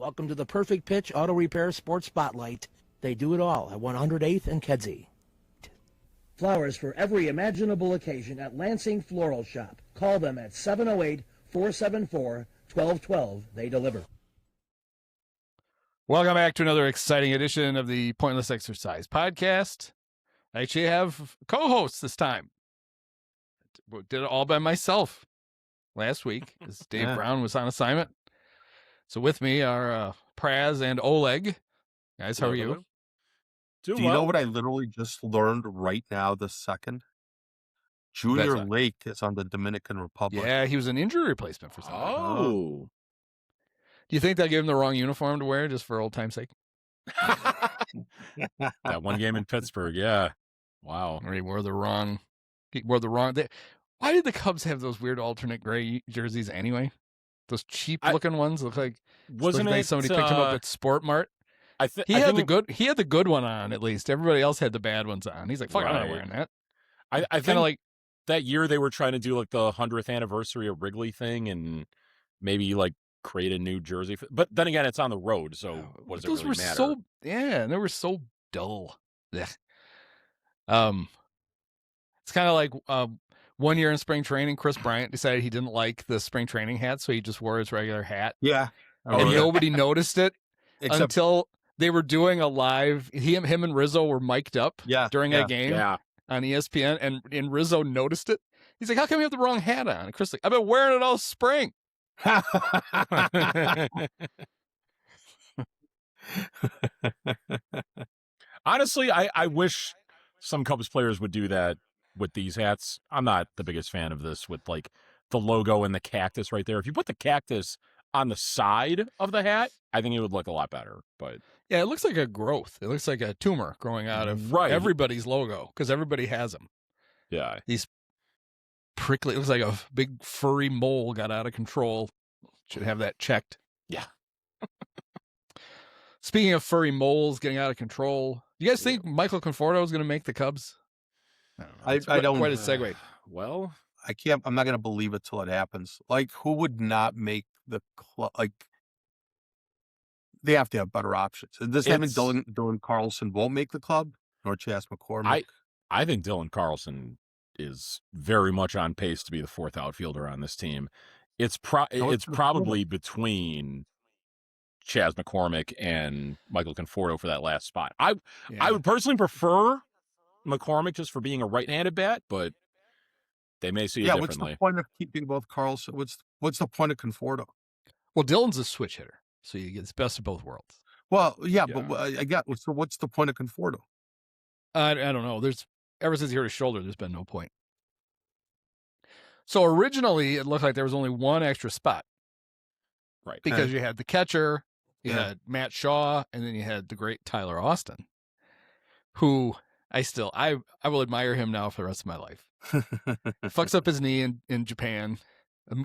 Welcome to the Perfect Pitch Auto Repair Sports Spotlight. They do it all at 108th and Kedzie. Flowers for every imaginable occasion at Lansing Floral Shop. Call them at 708-474-1212. They deliver. Welcome back to another exciting edition of the Pointless Exercise Podcast. I actually have co-hosts this time. Did it all by myself last week because Dave Brown was on assignment. So with me are Praz and Oleg. Guys, how are you? Do you know what I literally just learned right now this second? Junior Lake is on the Dominican Republic. Yeah, he was an injury replacement for something. Oh. Do you think they'll give him the wrong uniform to wear just for old time's sake? That one game in Pittsburgh, yeah. Wow. Or he wore the wrong. Why did the Cubs have those weird alternate gray jerseys anyway? Those cheap looking ones look like somebody picked him up at Sport Mart. He had the good one on at least. Everybody else had the bad ones on. He's like, fuck, I'm not wearing that. I kind of like that year they were trying to do like the 100th anniversary of Wrigley thing and maybe like create a new jersey. But then again, it's on the road, so what does it really matter? And they were so dull. Yeah. It's kind of like 1 year in spring training, Chris Bryant decided he didn't like the spring training hat, so he just wore his regular hat. Yeah. Nobody noticed it until they were doing a live. Him and Rizzo were mic'd up during a game on ESPN, and Rizzo noticed it. He's like, how come you have the wrong hat on? And Chris like, I've been wearing it all spring. Honestly, I wish some Cubs players would do that with these hats. I'm not the biggest fan of this with like the logo and the cactus right there. If you put the cactus on the side of the hat, I think it would look a lot better. But yeah, it looks like a growth. It looks like a tumor growing out of everybody's logo because everybody has them. Yeah. These prickly, it looks like a big furry mole got out of control. Should have that checked. Yeah. Speaking of furry moles getting out of control, do you guys think Michael Conforto is going to make the Cubs? I don't. Quite a segue. Well, I can't. I'm not going to believe it till it happens. Like, who would not make the club? Like, they have to have better options. Does that mean Dylan Carlson won't make the club, or Chas McCormick? I think Dylan Carlson is very much on pace to be the fourth outfielder on this team. It's probably between Chas McCormick and Michael Conforto for that last spot. I would personally prefer McCormick just for being a right-handed bat, but they may see it differently. What's the point of keeping both Carlson? What's the point of Conforto? Well, Dylan's a switch hitter, so you get the best of both worlds. Well, but I got. So what's the point of Conforto? I don't know. Ever since he hurt his shoulder, there's been no point. So originally, it looked like there was only one extra spot, right? Because you had the catcher, you had Matt Shaw, and then you had the great Tyler Austin, who I will admire him now for the rest of my life. Fucks up his knee in Japan,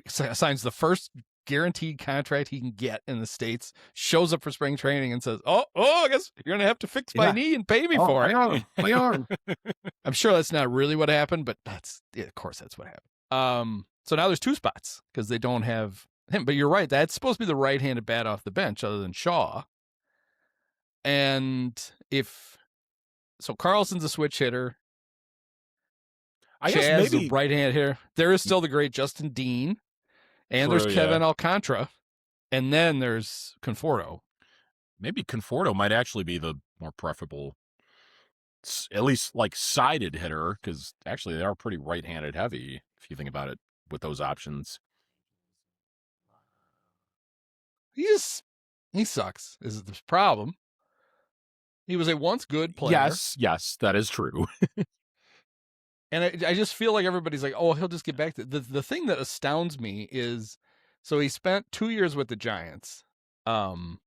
signs the first guaranteed contract he can get in the States, shows up for spring training and says, oh, I guess you're going to have to fix my knee and pay me for it. My arm. I'm sure that's not really what happened, but of course that's what happened. So now there's two spots because they don't have him. But you're right. That's supposed to be the right-handed bat off the bench other than Shaw. And so Carlson's a switch hitter. I guess maybe a right-handed hitter. There is still the great Justin Dean. And there's Kevin Alcantara. And then there's Conforto. Maybe Conforto might actually be the more preferable, at least like sided hitter, because actually they are pretty right-handed heavy, if you think about it, with those options. He sucks, is the problem. He was a once good player. Yes, that is true. And I just feel like everybody's like, oh, he'll just get back to the thing that astounds me is, so he spent 2 years with the Giants. And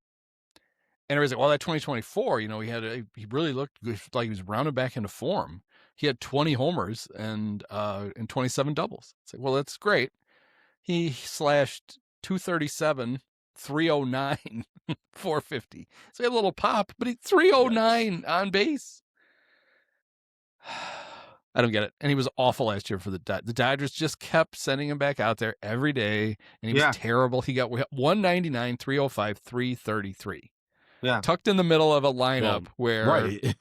everybody's like, well, that 2024, he really looked like he was rounded back into form. He had 20 homers and 27 doubles. It's like, well, that's great. He slashed 237, 309, 450. So he had a little pop, but he's 309 on base. I don't get it. And he was awful last year for the Dodgers. The Dodgers just kept sending him back out there every day, and he was terrible. He got 199, 305, 333. Yeah. Tucked in the middle of a lineup where right.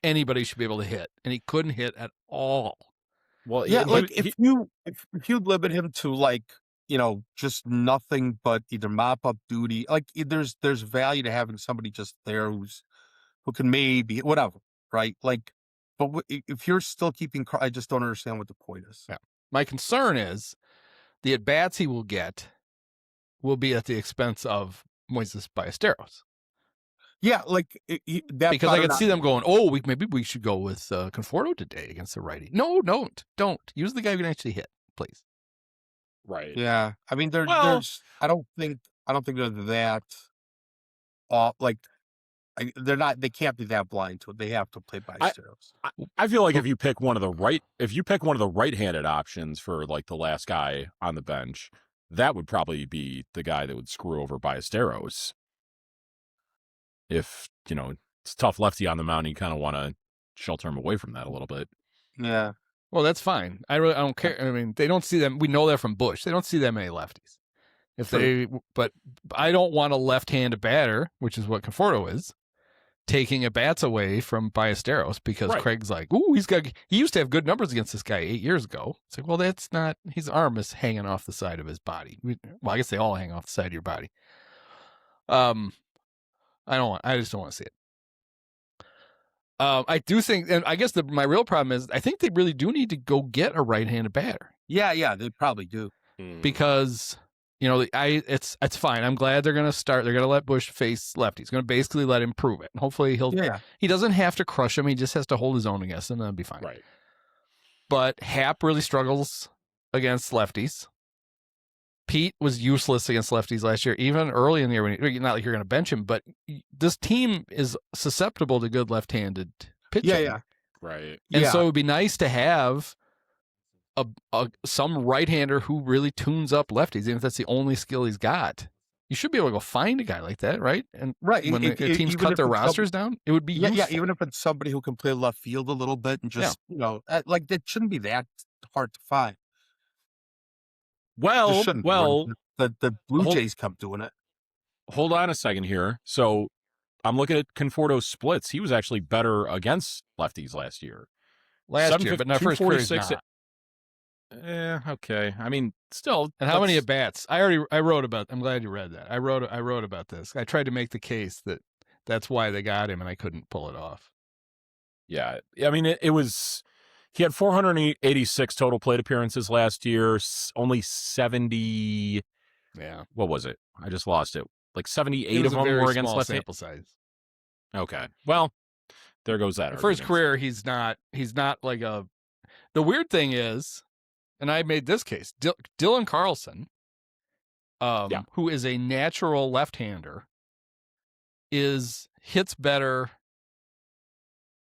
anybody should be able to hit, and he couldn't hit at all. Well, yeah, like if you limit him to like, you know, just nothing but either mop up duty, like there's value to having somebody just there who can maybe whatever, right? Like, but if you're still keeping, I just don't understand what the point is. Yeah. My concern is the at bats he will get will be at the expense of Moises Ballesteros. Yeah, like that, because I could see them going, oh, maybe we should go with Conforto today against the righty. No, don't use the guy who can actually hit, please. Right. Yeah, I mean, there's. I don't think they're that. Like, they're not. They can't be that blind to it. They have to play by stereos. I feel like if you pick one of the right-handed options for like the last guy on the bench, that would probably be the guy that would screw over Ballesteros. If, you know, it's a tough lefty on the mound, you kind of want to shelter him away from that a little bit. Yeah. Well, that's fine. I don't care. I mean, they don't see them. We know that from Bush. They don't see that many lefties. But I don't want a left-handed batter, which is what Conforto is, taking at bats away from Ballesteros because Craig's like, ooh, he used to have good numbers against this guy 8 years ago. It's like, well, that's not, his arm is hanging off the side of his body. Well, I guess they all hang off the side of your body. I just don't want to see it. I do think, and I guess my real problem is, I think they really do need to go get a right-handed batter. Yeah, they probably do. Because, you know, it's fine. I'm glad they're going to start. They're going to let Bush face lefties. He's going to basically let him prove it. And hopefully he doesn't have to crush him. He just has to hold his own against him, and that'll be fine. Right. But Happ really struggles against lefties. Pete was useless against lefties last year, even early in the year. Not like you're going to bench him, but this team is susceptible to good left-handed pitching. Yeah. Right. And so it would be nice to have some right-hander who really tunes up lefties, even if that's the only skill he's got. You should be able to go find a guy like that, right? And when the teams cut their rosters down, it would be useful. Yeah, even if it's somebody who can play left field a little bit and just, you know, like that shouldn't be that hard to find. Well, the Blue Jays kept doing it. Hold on a second here. So I'm looking at Conforto's splits. He was actually better against lefties last year. But not first career. Okay. I mean, still. And how many at bats? I wrote about. I'm glad you read that. I wrote about this. I tried to make the case that that's why they got him, and I couldn't pull it off. Yeah, I mean, it was. He had 486 total plate appearances last year. Only 70. Yeah. What was it? I just lost it. Like 78 of them were against left sample size. Okay. Well, there goes that. For his career, he's not like a. The weird thing is, and I made this case, Dylan Carlson, who is a natural left-hander, hits better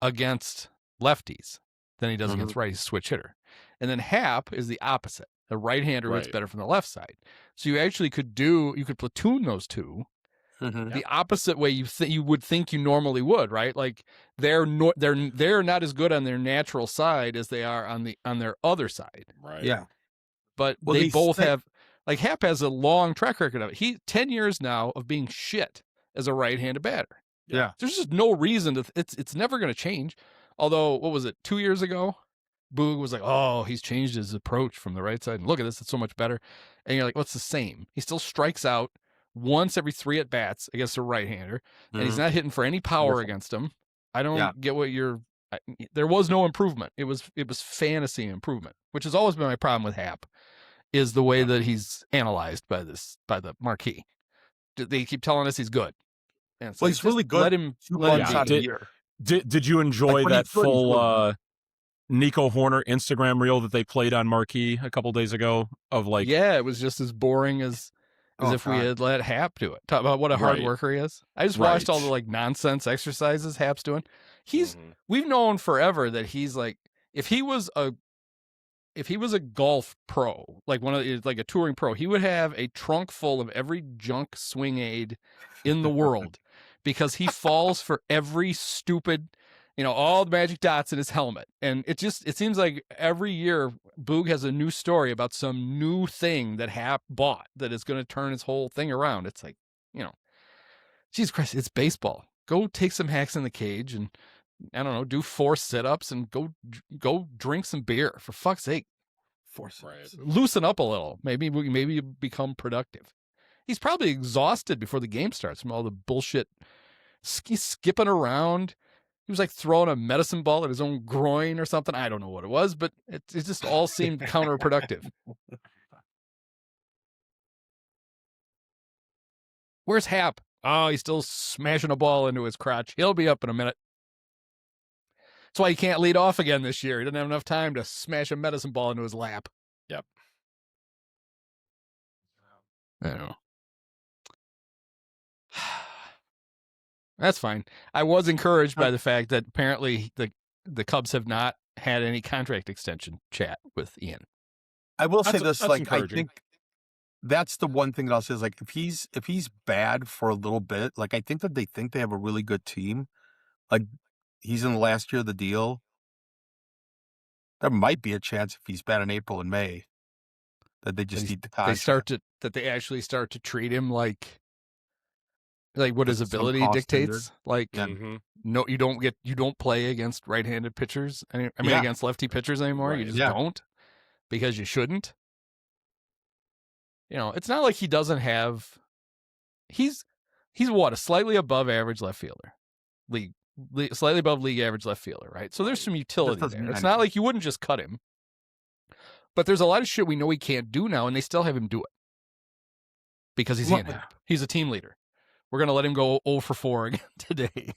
against lefties than he does against righties. He's a switch hitter. And then Happ is the opposite. The right-hander hits better from the left side. So you actually could platoon those two the opposite way you would think you normally would, right? Like they're not as good on their natural side as they are on their other side. Right. Yeah. But they both have, like Happ has a long track record of it. 10 years now of being shit as a right-handed batter. Yeah. There's just no reason to, it's never going to change. Although, what was it, 2 years ago? Boog was like, oh, he's changed his approach from the right side. And look at this, it's so much better. And you're like, what's the same? He still strikes out once every 3 at-bats against a right-hander, and he's not hitting for any power against him. I don't get what there was no improvement. It was fantasy improvement, which has always been my problem with Happ, is the way that he's analyzed by the marquee. They keep telling us he's good. And well, he's really good. Let him out a year. Did you enjoy that full Nico Horner Instagram reel that they played on Marquee a couple days ago? Of like, yeah, it was just as boring as if we had let Happ do it. Talk about what a hard worker he is. I just watched all the like nonsense exercises Happ's doing. We've known forever that he's like, if he was a golf pro, like like a touring pro, he would have a trunk full of every junk swing aid in the world because he falls for every stupid, all the magic dots in his helmet. And it seems like every year Boog has a new story about some new thing that Hap bought that is going to turn his whole thing around. It's like, Jesus Christ, it's baseball. Go take some hacks in the cage and, I don't know, do 4 sit-ups and go drink some beer, for fuck's sake. 4 sit-ups. Loosen up a little. Maybe you become productive. He's probably exhausted before the game starts from all the bullshit skipping around. He was like throwing a medicine ball at his own groin or something. I don't know what it was, but it just all seemed counterproductive. Where's Hap? Oh, he's still smashing a ball into his crotch. He'll be up in a minute. That's why he can't lead off again this year. He doesn't have enough time to smash a medicine ball into his lap. Yep. I don't know. That's fine. I was encouraged by the fact that apparently the Cubs have not had any contract extension chat with Ian. I will say this, that's like, I encouraging. think that's the one thing that I'll say is, like, if he's bad for a little bit, like, I think that they think they have a really good team. Like, he's in the last year of the deal. There might be a chance if he's bad in April and May that they just need the contract. They actually start to treat him like what his Some ability cost dictates. tender. Like, Mm-hmm. no, you don't play against right-handed pitchers. Against lefty pitchers anymore. Right. You just don't, because you shouldn't. It's not like he doesn't have. He's what, a slightly above average left fielder, slightly above league average left fielder, right? So there's some utility doesn't there. mean It's not anything. like you wouldn't just cut him. But there's a lot of shit we know he can't do now, and they still have him do it because he's Ian Happ. He's a team leader. We're gonna let him go 0 for 4 again today.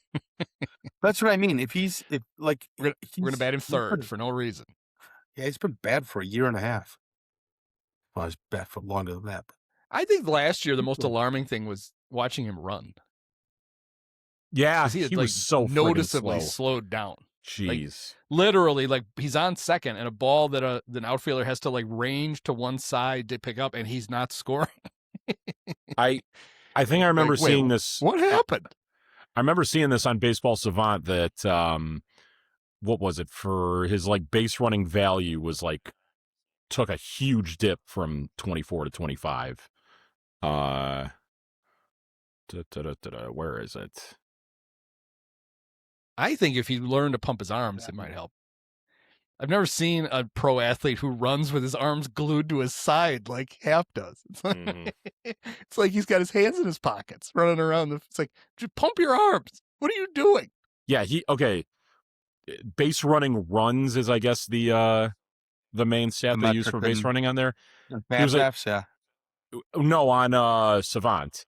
That's what I mean. We're gonna bat him third for no reason. Yeah, he's been bad for a year and a half. Well, he's bad for longer than that. But I think last year the most alarming thing was watching him run. Yeah, 'Cause he had, was so friggin' noticeably slow. slowed down. Jeez. Literally, he's on second, and a ball that an outfielder has to range to one side to pick up, and he's not scoring. I think I remember seeing this. What happened? I remember seeing this on Baseball Savant that what was it, for his base running value was took a huge dip from 24 to 25. Where is it? I think if he learned to pump his arms, it might help. I've never seen a pro athlete who runs with his arms glued to his side like Hap does. It's like he's got his hands in his pockets running around. It's like, just pump your arms. What are you doing? Yeah, base running runs is, I guess, the main stat they use for base running on there. Fangraphs, yeah. No, on Savant.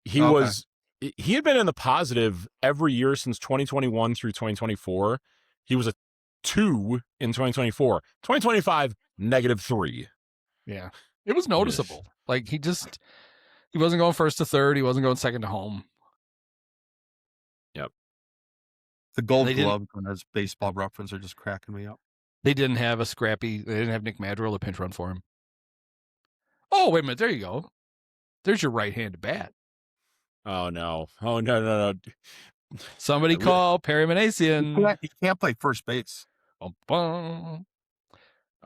He had been in the positive every year since 2021 through 2024. He was a 2 in 2024. 2025, -3. Yeah. It was noticeable. He wasn't going first to third. He wasn't going second to home. Yep. The Gold Glove and his Baseball Reference are just cracking me up. They didn't have they didn't have Nick Madrigal to pinch run for him. Oh, wait a minute. There you go. There's your right-handed bat. Oh, no. Oh, no. Somebody call Perry Manasian. He can't play first base. If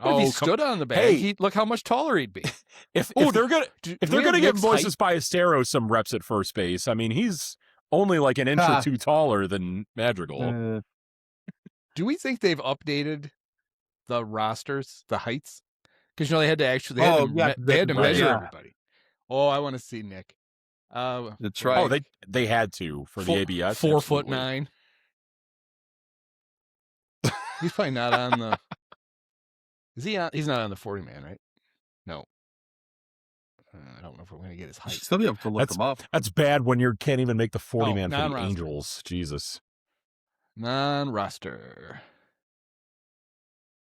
he stood on the bag, look how much taller he'd be. If they're gonna give Moises Ballesteros some reps at first base, I mean, he's only an inch or two taller than Madrigal. Do we think they've updated the rosters, the heights? Because they had to actually they had to measure everybody. Oh, I want to see Nick. That's right. Oh, they had to for the ABS. 4'9". He's probably not on the. Is he on? He's not on the 40-man, right? No. I don't know if we're going to get his height. You still be able to look him up. That's bad when you can't even make the 40-man for the non-roster. Angels. Jesus. Non-roster.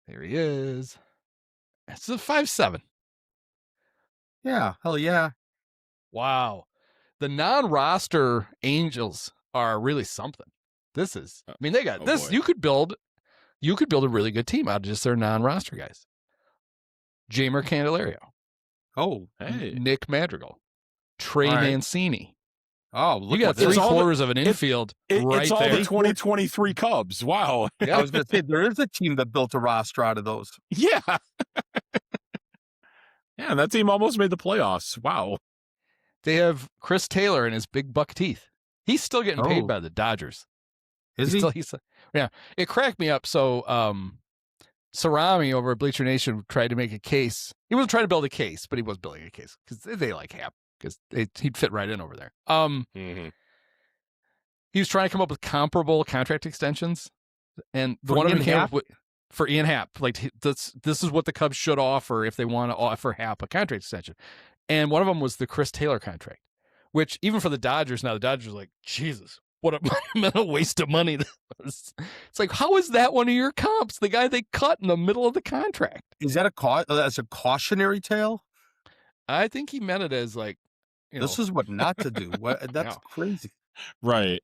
There he is. It's a 5'7". Yeah, hell yeah. Wow. The non-roster Angels are really something. This is. I mean, they got this. Boy. You could build a really good team out of just their non-roster guys. Jamer Candelario. Oh, hey. Nick Madrigal. Trey Mancini. Oh, You look got at this. 3/4 of an infield right it's all there. the 2023 Cubs. Wow. I was going to say, there is a team that built a roster out of those. Yeah. Yeah, and that team almost made the playoffs. Wow. They have Chris Taylor and his big buck teeth. He's still getting paid Oh. by the Dodgers. Is he? Yeah. It cracked me up. So Sarami over at Bleacher Nation tried to make a case. He wasn't trying to build a case, but he was building a case because they like Hap because he'd fit right in over there. Mm-hmm. He was trying to come up with comparable contract extensions, and the For one of them Ian came Happ? up with for Ian Happ. Like this is what the Cubs should offer if they want to offer Happ a contract extension. And one of them was the Chris Taylor contract, which even for the Dodgers now, the Dodgers are like, Jesus, what a waste of money this was. It's like, how is that one of your comps? The guy they cut in the middle of the contract. Is that as a cautionary tale? I think he meant it as like, This is what not to do. That's crazy. Right.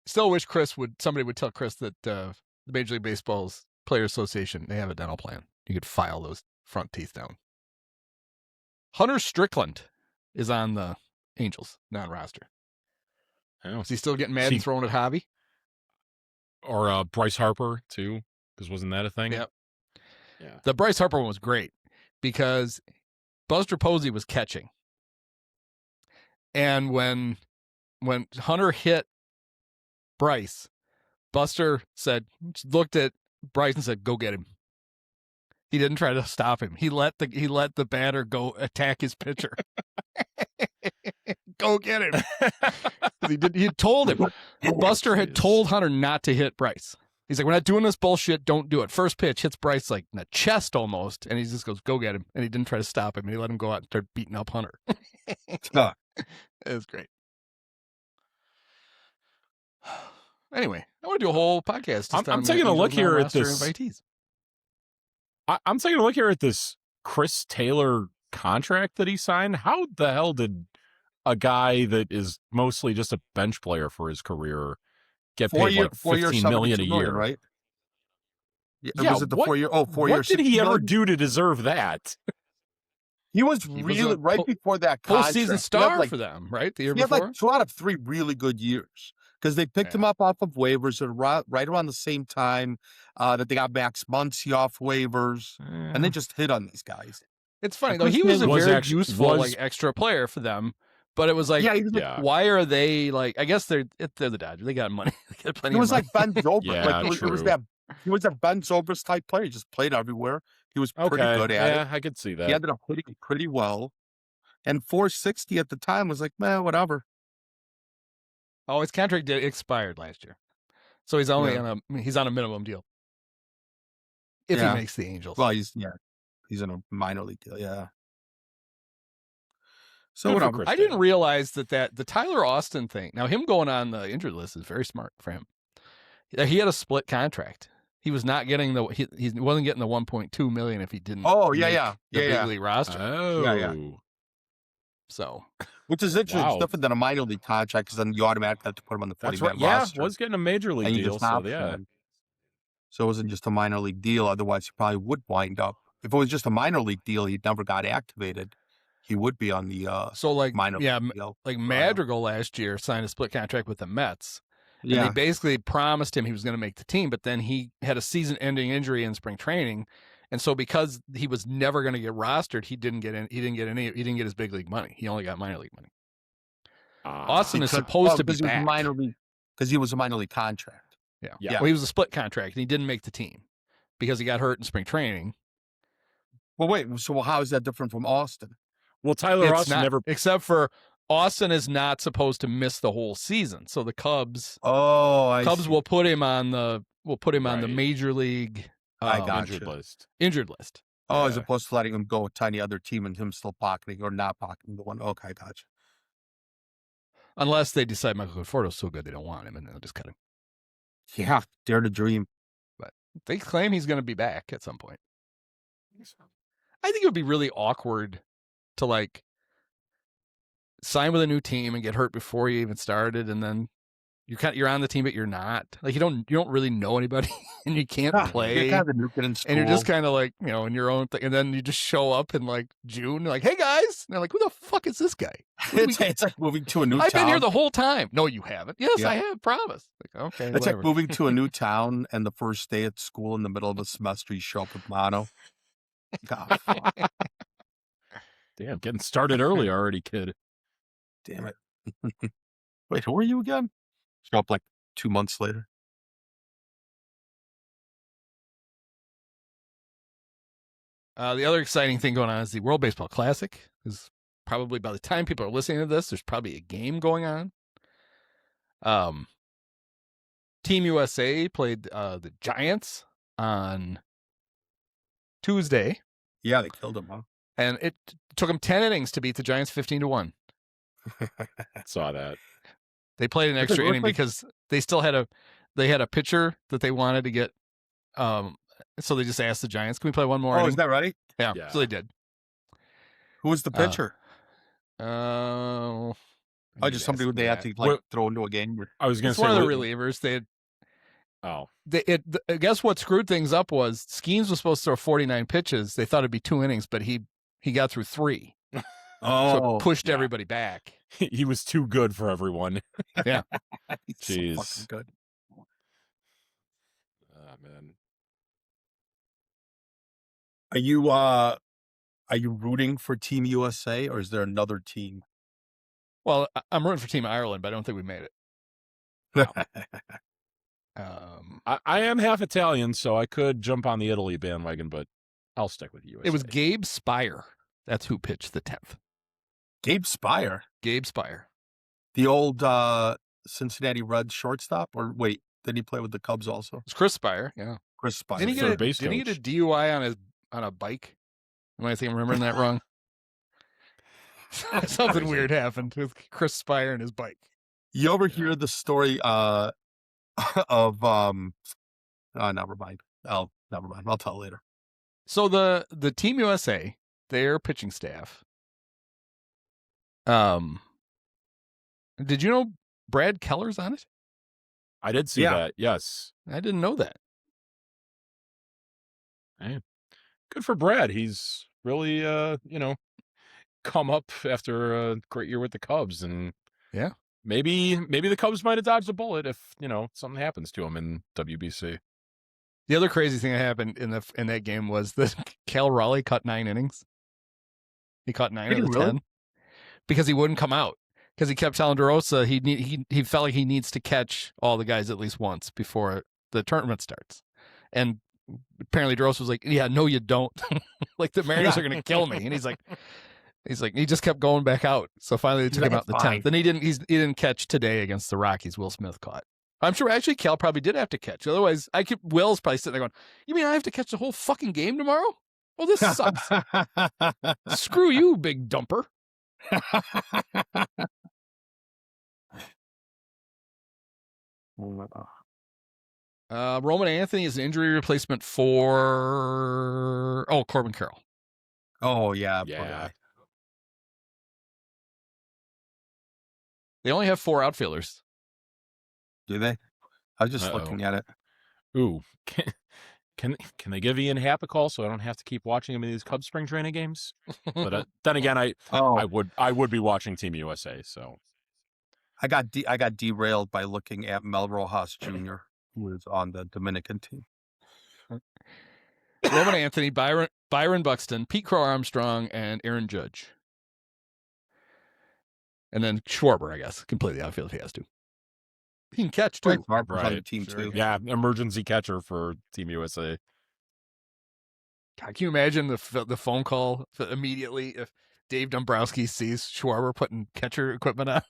Still wish somebody would tell Chris that the Major League Baseball's Players Association, they have a dental plan. You could file those front teeth down. Hunter Strickland is on the Angels non-roster. Oh. Is he still getting mad and throwing at Javy? Or Bryce Harper, too, because wasn't that a thing? Yep. Yeah. The Bryce Harper one was great because Buster Posey was catching. And when Hunter hit Bryce, Buster looked at Bryce and said, "Go get him." He didn't try to stop him. He let the batter go attack his pitcher. Go get him. He had told him. Buster had told Hunter not to hit Bryce. He's like, "We're not doing this bullshit. Don't do it." First pitch hits Bryce like in the chest almost, and he just goes, "Go get him." And he didn't try to stop him. And he let him go out and start beating up Hunter. It was great. Anyway, I want to do a whole podcast. I'm taking a look here at this. Invitees. I'm taking a look here at this Chris Taylor contract that he signed. How the hell did a guy that is mostly just a bench player for his career get paid like $15 million a year? Right? Yeah, was it the 4 year? Oh, 4 years. What did he ever do to deserve that? He was really right before that contract. Postseason star for them, right? The year he before. had like 2 out of 3 really good years because they picked him up off of waivers right around the same time that they got Max Muncy off waivers, and they just hit on these guys. It's funny though; he was a very useful like extra player for them. But it was like, why are they like? I guess they're the Dodgers. They got money. They got plenty. He was of money. like Ben Zobrist. Yeah, he was a Ben Zobrist type player. He just played everywhere. He was pretty good at it. Yeah, I could see that. He ended up hitting pretty well. And 460 at the time was like, man, whatever. Oh, his contract expired last year, so he's only on a minimum deal. If he makes the Angels, well, he's in a minor league deal, yeah. So whatever. I didn't realize that the Tyler Austin thing. Now him going on the injured list is very smart for him. He had a split contract. He was not getting he wasn't getting the 1.2 million if he didn't. Oh big league roster. Oh, So, which is interesting. It's different than a minor league contract because then you automatically have to put him on the 40-man roster. Yeah, was getting a major league deal. So it wasn't just a minor league deal. Otherwise, he probably would wind up. If it was just a minor league deal, he never got activated. He would be on the minor league deal. Like Madrigal last year signed a split contract with the Mets. And they basically promised him he was going to make the team, but then he had a season-ending injury in spring training, and so because he was never going to get rostered, he didn't get his big league money. He only got minor league money. Austin is supposed to be back because he was a minor league contract. Yeah. Well, he was a split contract, and he didn't make the team because he got hurt in spring training. Well, wait. So how is that different from Austin? Well, Tyler Austin never, except for Austin is not supposed to miss the whole season. So the Cubs, will put him on the major league injured list. Oh, as opposed to letting him go with any other team and him still pocketing or not pocketing the one. Okay, gotcha. Unless they decide Michael Conforto is so good they don't want him and they'll just cut him. Yeah, dare to dream. But they claim he's going to be back at some point. I think it would be really awkward to like sign with a new team and get hurt before you even started, and then you're on the team, but you're not. Like you don't really know anybody, and you can't play. You're kind of nuking in school. And you're just kind of like, in your own thing. And then you just show up in like June, like, hey guys. And they're like, who the fuck is this guy? It's like moving to a new town. I've been here the whole time. No, you haven't. Yes, I have. Promise. Like, okay. It's whatever. like moving to a new town and the first day at school in the middle of the semester, you show up with mono. God, fuck. Damn, getting started early already, kid. Damn it. Wait, who are you again? Show up like 2 months later. The other exciting thing going on is the World Baseball Classic. Is probably by the time people are listening to this, there's probably a game going on. Team USA played the Giants on Tuesday. Yeah, they killed him, huh? And it took them 10 innings to beat the Giants 15-1. Saw that. They played an extra inning because they still had a pitcher that they wanted to get. So they just asked the Giants, "Can we play one more?" Oh, inning? is that right? Yeah, so they did. Who was the pitcher? Just somebody who they had to throw into a game. I was going to say one of the relievers. They had. Guess what screwed things up was Skeens was supposed to throw 49 pitches. They thought it'd be 2 innings, but he got through 3. So it pushed everybody back. He was too good for everyone. Yeah. Jeez. So fucking good. Oh, man. Are you rooting for Team USA or is there another team? Well, I'm rooting for Team Ireland, but I don't think we made it. No. I am half Italian, so I could jump on the Italy bandwagon, but I'll stick with USA. It was Gabe Spire. That's who pitched the 10th. Gabe Spire? Gabe Spire. The old Cincinnati Reds shortstop? Or wait, did he play with the Cubs also? It's Chris Spire, yeah. Chris Spire. Didn't he get a DUI on a bike? Am I remembering that wrong? Something weird happened with Chris Spire and his bike. You ever hear the story of never mind. Never mind. I'll tell later. So the Team USA, their pitching staff. Did you know Brad Keller's on it? I did see that. Yes. I didn't know that. Hey, good for Brad. He's really come up after a great year with the Cubs, and maybe the Cubs might have dodged a bullet if something happens to him in WBC. The other crazy thing that happened in that game was that Cal Raleigh cut 9 innings. He caught 9 out of 10 because he wouldn't come out because he kept telling DeRosa he felt like he needs to catch all the guys at least once before the tournament starts, and apparently DeRosa was like, "Yeah, no, you don't. Like the Mariners are going to kill me." And he's like, he just kept going back out. So finally they took him out the 10th. Then he didn't catch today against the Rockies. Will Smith caught. I'm sure actually Cal probably did have to catch. Otherwise, Will's probably sitting there going, "You mean I have to catch the whole fucking game tomorrow? Well, this sucks. Screw you, big dumper." Roman Anthony is an injury replacement for Corbin Carroll. Oh yeah. They only have 4 outfielders. Do they? I was just looking at it. Ooh, can they give Ian Happ a call so I don't have to keep watching him in these Cubs spring training games? But then again, I would be watching Team USA. So I got derailed by looking at Mel Rojas Jr., who is on the Dominican team. Roman Anthony, Byron Buxton, Pete Crow Armstrong, and Aaron Judge. And then Schwarber, I guess, can play the outfield if he has to. He can catch too. Schwarber's on the team too. Yeah, emergency catcher for Team USA. God, can you imagine the phone call immediately if Dave Dombrowski sees Schwarber putting catcher equipment on?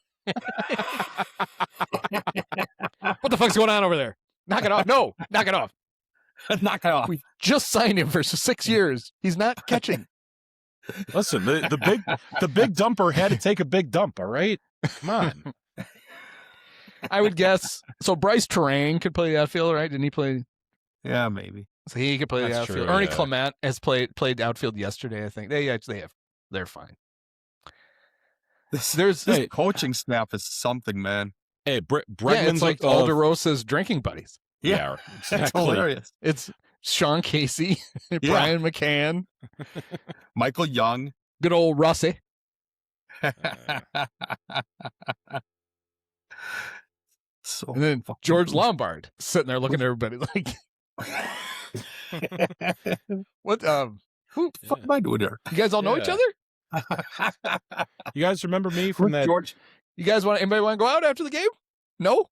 What the fuck's going on over there? Knock it off. No, knock it off. Knock it off. We just signed him for 6 years. He's not catching. Listen, the big dumper had to take a big dump, all right? Come on. I would guess. So Bryce Terang could play the outfield, right? Didn't he play? Yeah, maybe. So he could play the outfield. True, Ernie Clement has played outfield yesterday, I think. They're fine. This coaching staff is something, man. Hey, Yeah, Bregman's it's like Alderosa's drinking buddies. Yeah, That's exactly. hilarious. It's Sean Casey, Brian McCann, Michael Young. good old Russie. So And then fucking George good. Lombard sitting there looking at everybody like, what? Who the fuck am I doing here? You guys all know each Yeah. other? You guys remember me from Who's that? George? You guys anybody want to go out after the game? No?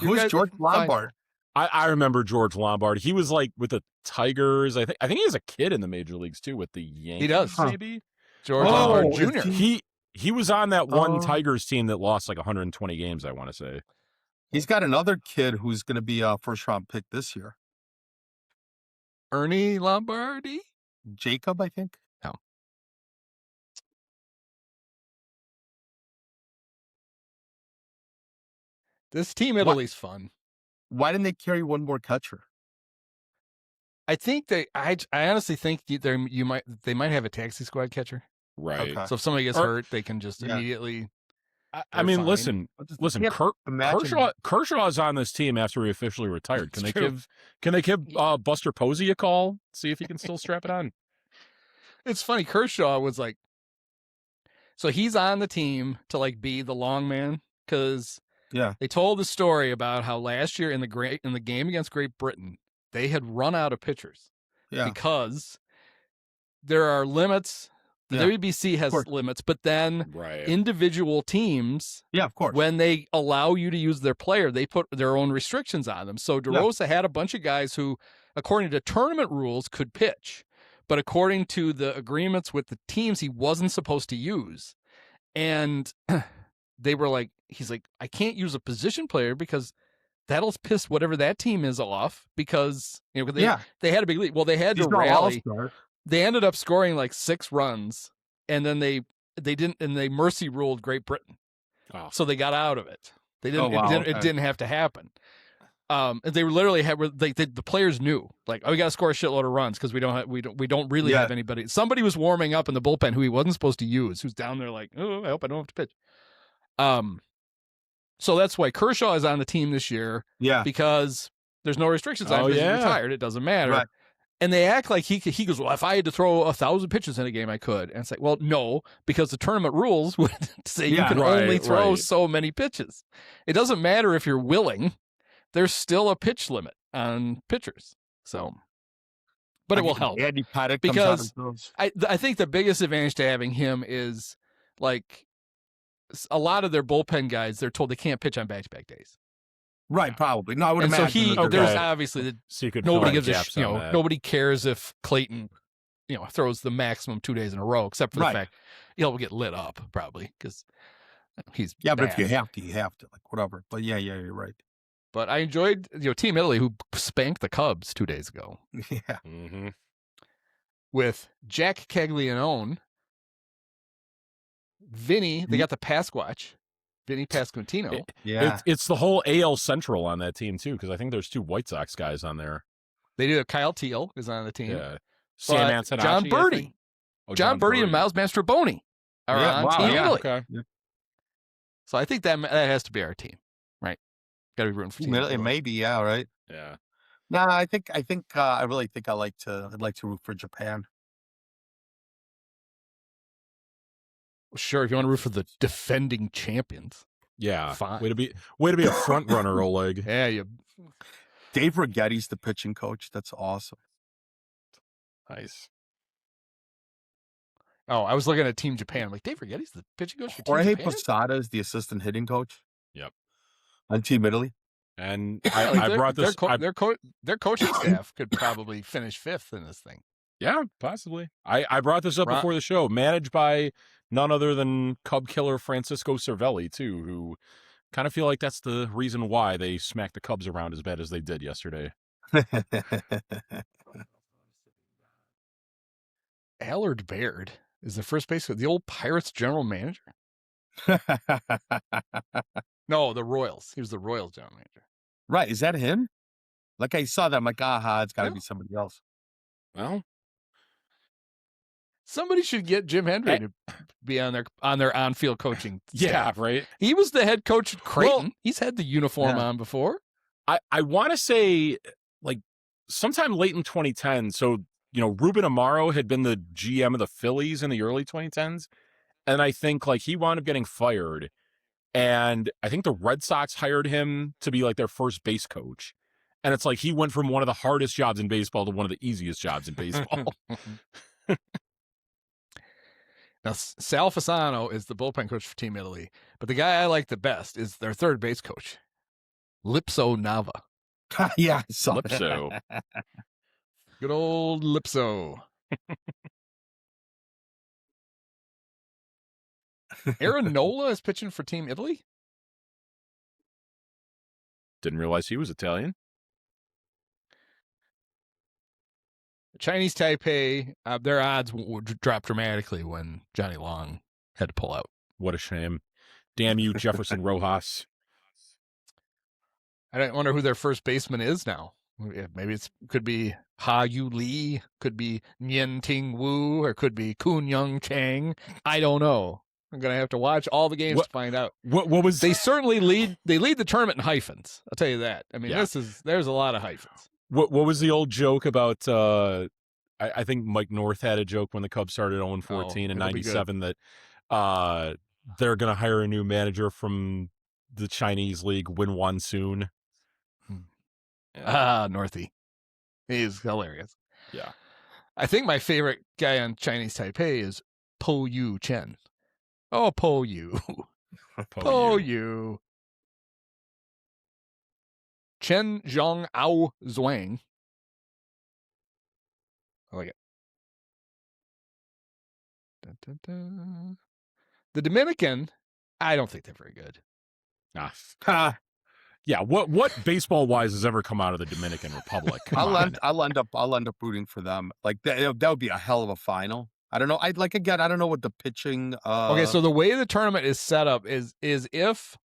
You Who's guys- George fine. Lombard? I remember George Lombard. He was like with the Tigers. I think he has a kid in the major leagues too with the Yankees. does. Maybe. George Oh, Lombard is Jr. He was on that one Oh. Tigers team that lost like 120 games. I want to say. He's got another kid who's going to be a first-round pick this year. Ernie Lombardi? Jacob, I think. This team What? Italy's fun. Why didn't they carry one more catcher? I think I honestly think they might have a taxi squad catcher. Right. Okay. So if somebody gets Or- hurt, they can just Yeah. immediately. I They're mean, fine. listen. Yeah, imagine. Kershaw's on this team after he officially retired. Can It's they true. give Buster Posey a call? See if he can still strap it on. It's funny. Kershaw was like, so he's on the team to like be the long man because Yeah. they told the story about how last year in the game against Great Britain they had run out of pitchers Yeah. because there are limits. The Yeah. WBC has course. limits, but then Right. individual teams, Yeah, of course. when they allow you to use their player, they put their own restrictions on them. So DeRosa had a bunch of guys who, according to tournament rules, could pitch, but according to the agreements with the teams, he wasn't supposed to use. And they were like, he's like, I can't use a position player because that'll piss whatever that team is off because they had a big lead. Well, they had He's to not rally. all-star. They ended up scoring like 6 runs, and then they mercy ruled Great Britain, Oh. so they got out of it. They didn't. Oh, wow, It okay. didn't have to happen. And they literally had the players knew like, oh, we got to score a shitload of runs because we don't really Yeah. have anybody. Somebody was warming up in the bullpen who he wasn't supposed to use, who's down there like, oh, I hope I don't have to pitch. So that's why Kershaw is on the team this year Yeah. because there's no restrictions on him. Oh, Because yeah. he's retired. It doesn't matter. Right. And they act like he goes, well, if I had to throw 1,000 pitches in a game, I could. And it's like, well, no, because the tournament rules would say you Yeah, can only right, throw right. so many pitches. It doesn't matter if you're willing. There's still a pitch limit on pitchers. So, but it will help. Andy Paddock Because comes out and I think the biggest advantage to having him is like a lot of their bullpen guys, they're told they can't pitch on back-to-back days. right, probably. No, I would And so imagine. that they're there's gonna- obviously the So you could nobody fill in gives a gaps on that. nobody cares if Clayton throws the maximum 2 days in a row, except for the Right. fact he'll get lit up probably because he's Yeah, but bad. if you have to, like whatever. But yeah, you're right. But I enjoyed Team Italy, who spanked the Cubs 2 days ago Yeah. Mm-hmm. with Jack Caglianone, Vinny. They got the Pasquatch, Vinny Pasquantino. Yeah. It's the whole AL Central on that team too, because I think there's 2 White Sox guys on there. They do. Kyle Teal is on the team. Yeah, Sam But Antonucci, John I Birdie. think. Oh, John Birdie and Miles Mastroboni are Yeah, on wow, Team yeah. Italy. Okay. So I think that has to be our team, right? Got to be rooting for Team Italy. It may be, yeah, right. Yeah. No, I really think I'd like to root for Japan. Sure, if you want to root for the defending champions. Yeah. Fine. Way to be a front runner, Oleg. Yeah, you. Dave Righetti's the pitching coach. That's awesome. Nice. Oh, I was looking at Team Japan. I'm like, Dave Righetti's the pitching coach for Team Jorge Japan? Posada is the assistant hitting coach. Yep. On Team Italy. And Yeah, like I brought this. their coaching staff could probably finish 5th in this thing. Yeah, possibly. I brought this up Ron- before the show. Managed by none other than Cub killer Francisco Cervelli, too, who kind of feel like that's the reason why they smacked the Cubs around as bad as they did yesterday. Allard Baird is the first base, the old Pirates general manager. No, the Royals. He was the Royals general manager. Right. Is that him? Like I saw that. I'm like, aha, it's got to Yeah. be somebody else. Well, Somebody should get Jim Hendry to be on their on-field coaching staff. Yeah, right. He was the head coach at Creighton. Well, He's had the uniform on before. I want to say like sometime late in 2010. So, Ruben Amaro had been the GM of the Phillies in the early 2010s. And I think like he wound up getting fired. And I think the Red Sox hired him to be like their first base coach. And it's like he went from one of the hardest jobs in baseball to one of the easiest jobs in baseball. Now, Sal Fasano is the bullpen coach for Team Italy. But the guy I like the best is their third base coach, Lipso Nava. Yeah, I saw Lipso. Good old Lipso. Aaron Nola is pitching for Team Italy? Didn't realize he was Italian. Chinese Taipei, their odds dropped dramatically when Johnny Long had to pull out. What a shame. Damn you, Jefferson Rojas. I wonder who their first baseman is now. Maybe could be Ha Yu Lee, could be Nien Ting Wu, or could be Kun Young Chang. I don't know. I'm gonna have to watch all the games to find out. What was they certainly lead? They lead the tournament in hyphens. I'll tell you that. I mean, Yeah. there's a lot of hyphens. What was the old joke about? I think Mike North had a joke when the Cubs started 0-14 in '97 that they're going to hire a new manager from the Chinese league, win one soon. Northy, he's hilarious. Yeah, I think my favorite guy on Chinese Taipei is Po Yu Chen. Oh, Po Yu, Po Yu. Chen Zhong Ao Zhuang. I like it. Dun, dun, dun. The Dominican, I don't think they're very good. Yeah. What baseball wise has ever come out of the Dominican Republic? I'll end up rooting for them. Like that would be a hell of a final. I don't know. I don't know what the pitching. Okay, so the way the tournament is set up is if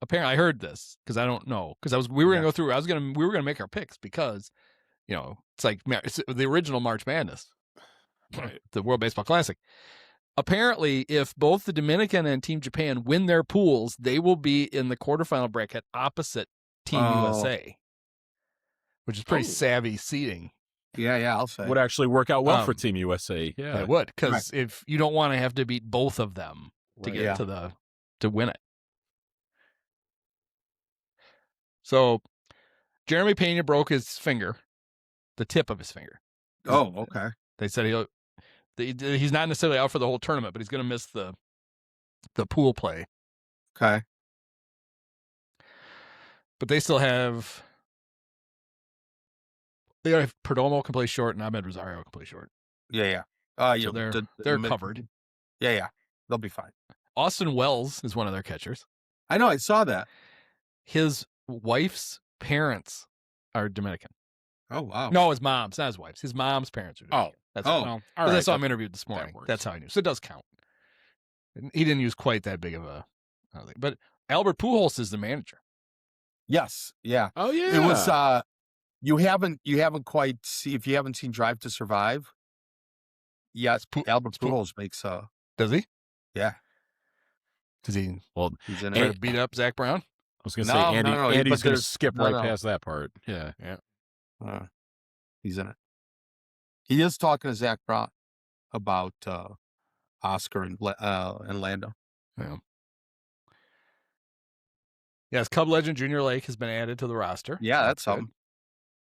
apparently I heard this because I don't know because we were gonna go through. We were gonna make our picks because it's like it's the original March Madness, right? The World Baseball Classic. Apparently, if both the Dominican and Team Japan win their pools, they will be in the quarterfinal bracket opposite Team USA, which is pretty savvy seeding. Yeah, I'll say. Would actually work out well for Team USA. Yeah, it would, because if you don't want to have to beat both of them to get to win it. So, Jeremy Pena broke his finger, the tip of his finger. Oh, okay. They said he's not necessarily out for the whole tournament, but he's going to miss the pool play. Okay. But they still have. They have Perdomo can play short, and Ahmed Rosario can play short. Yeah. So they're covered. Yeah. They'll be fine. Austin Wells is one of their catchers. I know. I saw that. His wife's parents are Dominican. Oh, wow. No, his mom's, not his wife's. His mom's parents are Dominican. All right. I saw him interviewed this morning. That's how I knew. So it does count. He didn't use quite that big of a thing. But Albert Pujols is the manager. Yes. Yeah. Oh, yeah. It was. You haven't quite if you haven't seen Drive to Survive. Yes, Albert Pujols makes. Does he? Yeah. Does he? Well, he's in try it. to beat up Zach Brown. I was going to say Andy's going to skip past that part. Yeah. He's in it. He is talking to Zach Brown about Oscar and Lando. Yeah. Yes, Cub legend Junior Lake has been added to the roster. Yeah, that's something.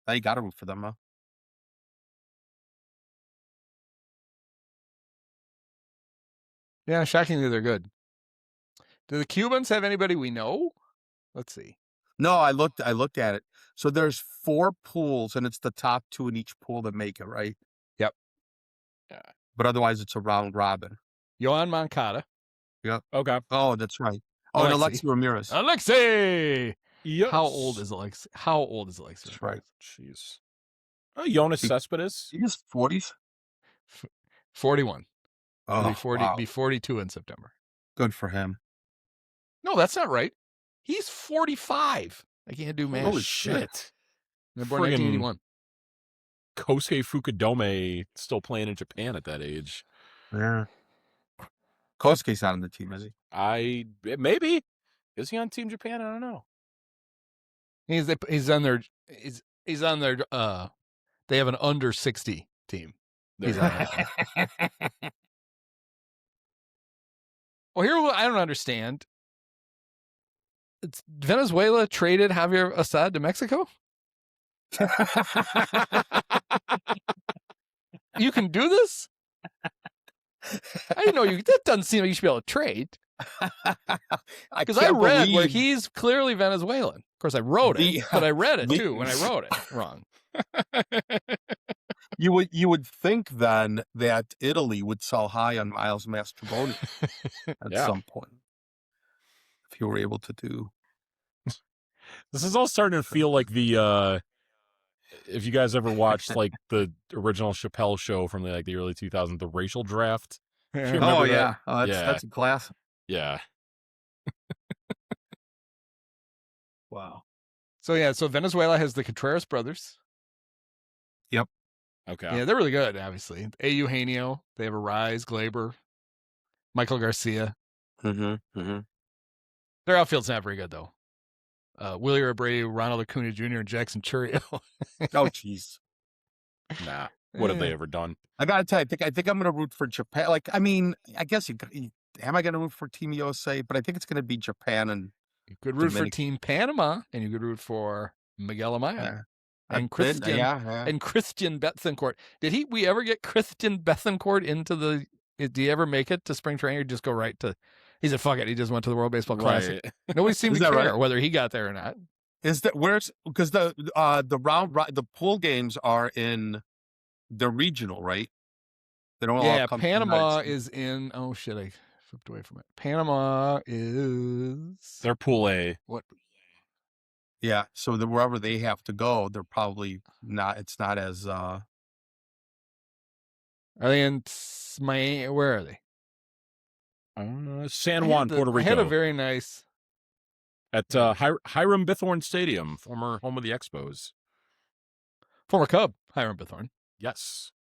I got to root for them, huh? Yeah, shockingly, they're good. Do the Cubans have anybody we know? Let's see. No, I looked at it. So there's 4 pools, and it's the top 2 in each pool that make it, right? Yep. Yeah. But otherwise, it's a round robin. Yohan Moncada. Yep. Okay. Oh, that's right. Oh, and Alexi Ramirez. Alexi! Yes. How old is Alexi? That's right. Jeez. Jonas Cespedes. He's 40s. 41. Oh, be 42 in September. Good for him. No, that's not right. He's 45. I can't do math. Holy shit. They're born 1981. Kosuke Fukudome still playing in Japan at that age. Yeah. Kosuke's not on the team, is he? Maybe. Is he on Team Japan? I don't know. He's on their they have an under 60 team. He's on that one. Well, here I don't understand. It's Venezuela traded Javier Assad to Mexico? You can do this? I didn't know that doesn't seem like you should be able to trade. Because I read where he's clearly Venezuelan. Of course, I wrote it, but I read it too when I wrote it wrong. You would think then that Italy would sell high on Miles Mastrobuoni at some point, if you were able to do. This is all starting to feel like the if you guys ever watched like the original Chappelle show from the early 2000s, the racial draft. Oh yeah, that's a classic. Yeah. Wow. So Venezuela has the Contreras brothers. Yep. Okay. Yeah, they're really good, obviously. A. Eugenio, they have a Rise, Glaber, Michael Garcia. Mm-hmm. Their outfield's not very good, though. Willie Abreu, Ronald Acuna Jr., and Jackson Churio. Oh, jeez. Nah. What have they ever done? I gotta tell you, I think I'm gonna root for Japan. Like, I mean, I guess am I gonna root for Team USA? But I think it's gonna be Japan and you could root for Team Panama, and you could root for Miguel Amaya and Christian and Christian Bethencourt. Did we ever get Christian Bethencourt into the? Did he ever make it to spring training, or just go right to? He said, "Fuck it." He just went to the World Baseball Classic. Nobody seemed to care whether he got there or not. Is that because the pool games are in the regional, right? They don't all come Panama is in. Oh shit! I flipped away from it. Panama is their Pool A. What? Yeah, so wherever they have to go, they're probably not. It's not as. Are they in Miami? Where are they? San Juan, Puerto Rico. I had a very nice at Hiram Bithorn Stadium, former home of the Expos. Former Cub, Hiram Bithorn. Yes.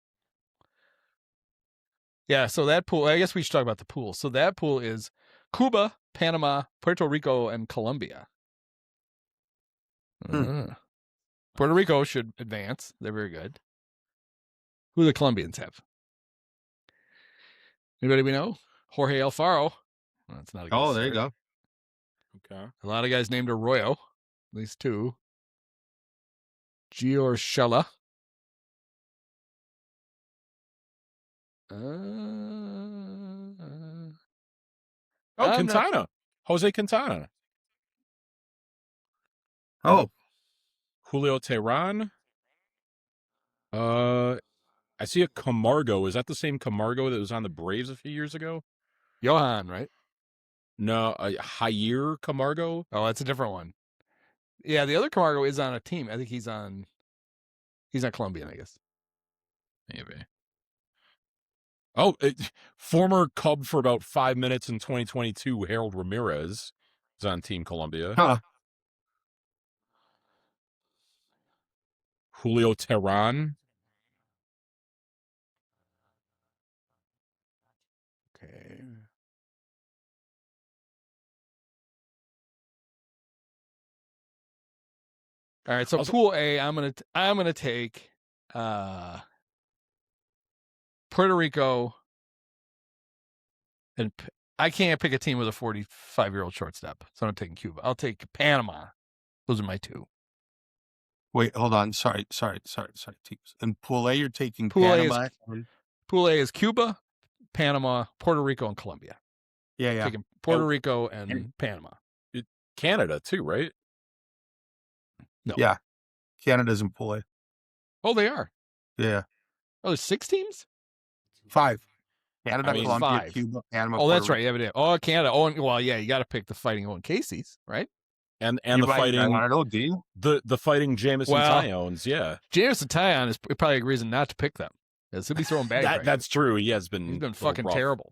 Yeah, so that pool, I guess we should talk about the pool. So that pool is Cuba, Panama, Puerto Rico, and Colombia. Puerto Rico should advance. They're very good. Who do the Colombians have? Anybody we know? Jorge Alfaro. Well, that's not a good there start. you go. Okay. A lot of guys named Arroyo. At least two. Gio Urshela. Quintana. Jose Quintana. Oh. Julio Teheran. I see a Camargo. Is that the same Camargo that was on the Braves a few years ago? Johan, right? No, Jair Camargo. Oh, that's a different one. Yeah, the other Camargo is on a team. I think he's not Colombian, I guess. Maybe. Oh, former Cub for about 5 minutes in 2022, Harold Ramirez is on Team Colombia. Huh. Julio Teheran. Okay. All right, so Pool A, I'm gonna take Puerto Rico, and I can't pick a team with a 45-year-old shortstop, so I'm taking Cuba. I'll take Panama. Those are my two. Wait, hold on. Sorry. Teams. And Pool A, you're taking Pool Panama. Pool A is Cuba, Panama, Puerto Rico, and Colombia. Yeah. Taking Puerto Rico and Panama. Canada too, right? No. Yeah. Canada's in Pool A. Oh, they are. Yeah. Oh, there's 6 teams? 5. Canada, Colombia, 5. Cuba, Panama. Oh, that's right. Yeah, oh, Canada. Oh, well, yeah, you got to pick the Fighting Owen Casey's, right? And the fighting. I want to know, do you? The fighting Jamison Tyons, yeah. Jamison Tyon is probably a reason not to pick them. He'll be throwing bags. That's true. He's been fucking terrible.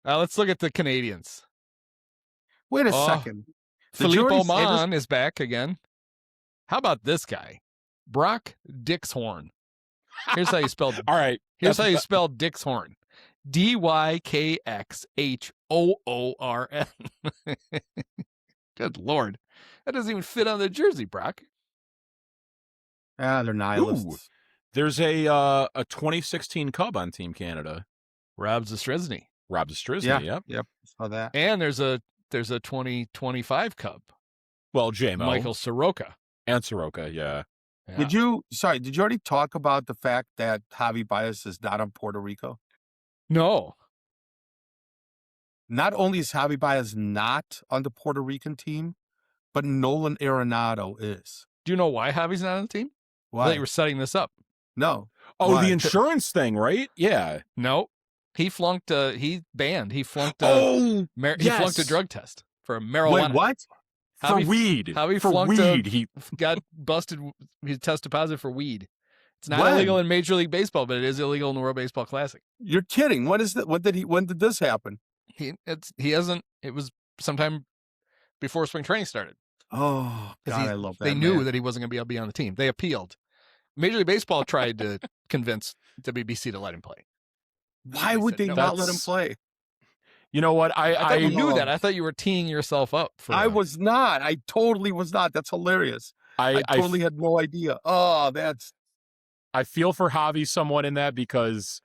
Let's look at the Canadians. Wait a second. Philippe Oman is back again. How about this guy? Brock Dixhorn. Here's how you spell. All right. Here's how you spell Dixhorn. DYKXHOORN. Good Lord. That doesn't even fit on the jersey, Brock. Ah, they're nihilists. There's a 2016 Cub on Team Canada. Rob Zastryzny. Rob Zastryzny, Yep. Saw that. And there's a 2025 Cub. Well, JMO. Michael Soroka. And Soroka, yeah. Did you already talk about the fact that Javy Baez is not on Puerto Rico? No. Not only is Javy Baez not on the Puerto Rican team, but Nolan Arenado is. Do you know why Javi's not on the team? I Why? thought you were setting this up. No. Oh, Why? the insurance thing, right? Yeah. No. He flunked he flunked He he flunked a drug test for marijuana. Wait, what? For weed. Javi For flunked weed. He got busted. He tested positive for weed. It's not When? illegal in Major League Baseball, but it is illegal in the World Baseball Classic. You're kidding. When did this happen? He hasn't. It was sometime before spring training started. Oh, 'Cause God, I love that. They knew man. that he wasn't going to be able to be on the team. They appealed. Major League Baseball tried to convince WBC to let him play. Why would they no, not let him that's- play? You know what? I thought you knew know. that. I thought you were teeing yourself up for. I was not. I totally was not. That's hilarious. I totally had no idea. Oh, that's. I feel for Javi somewhat in that because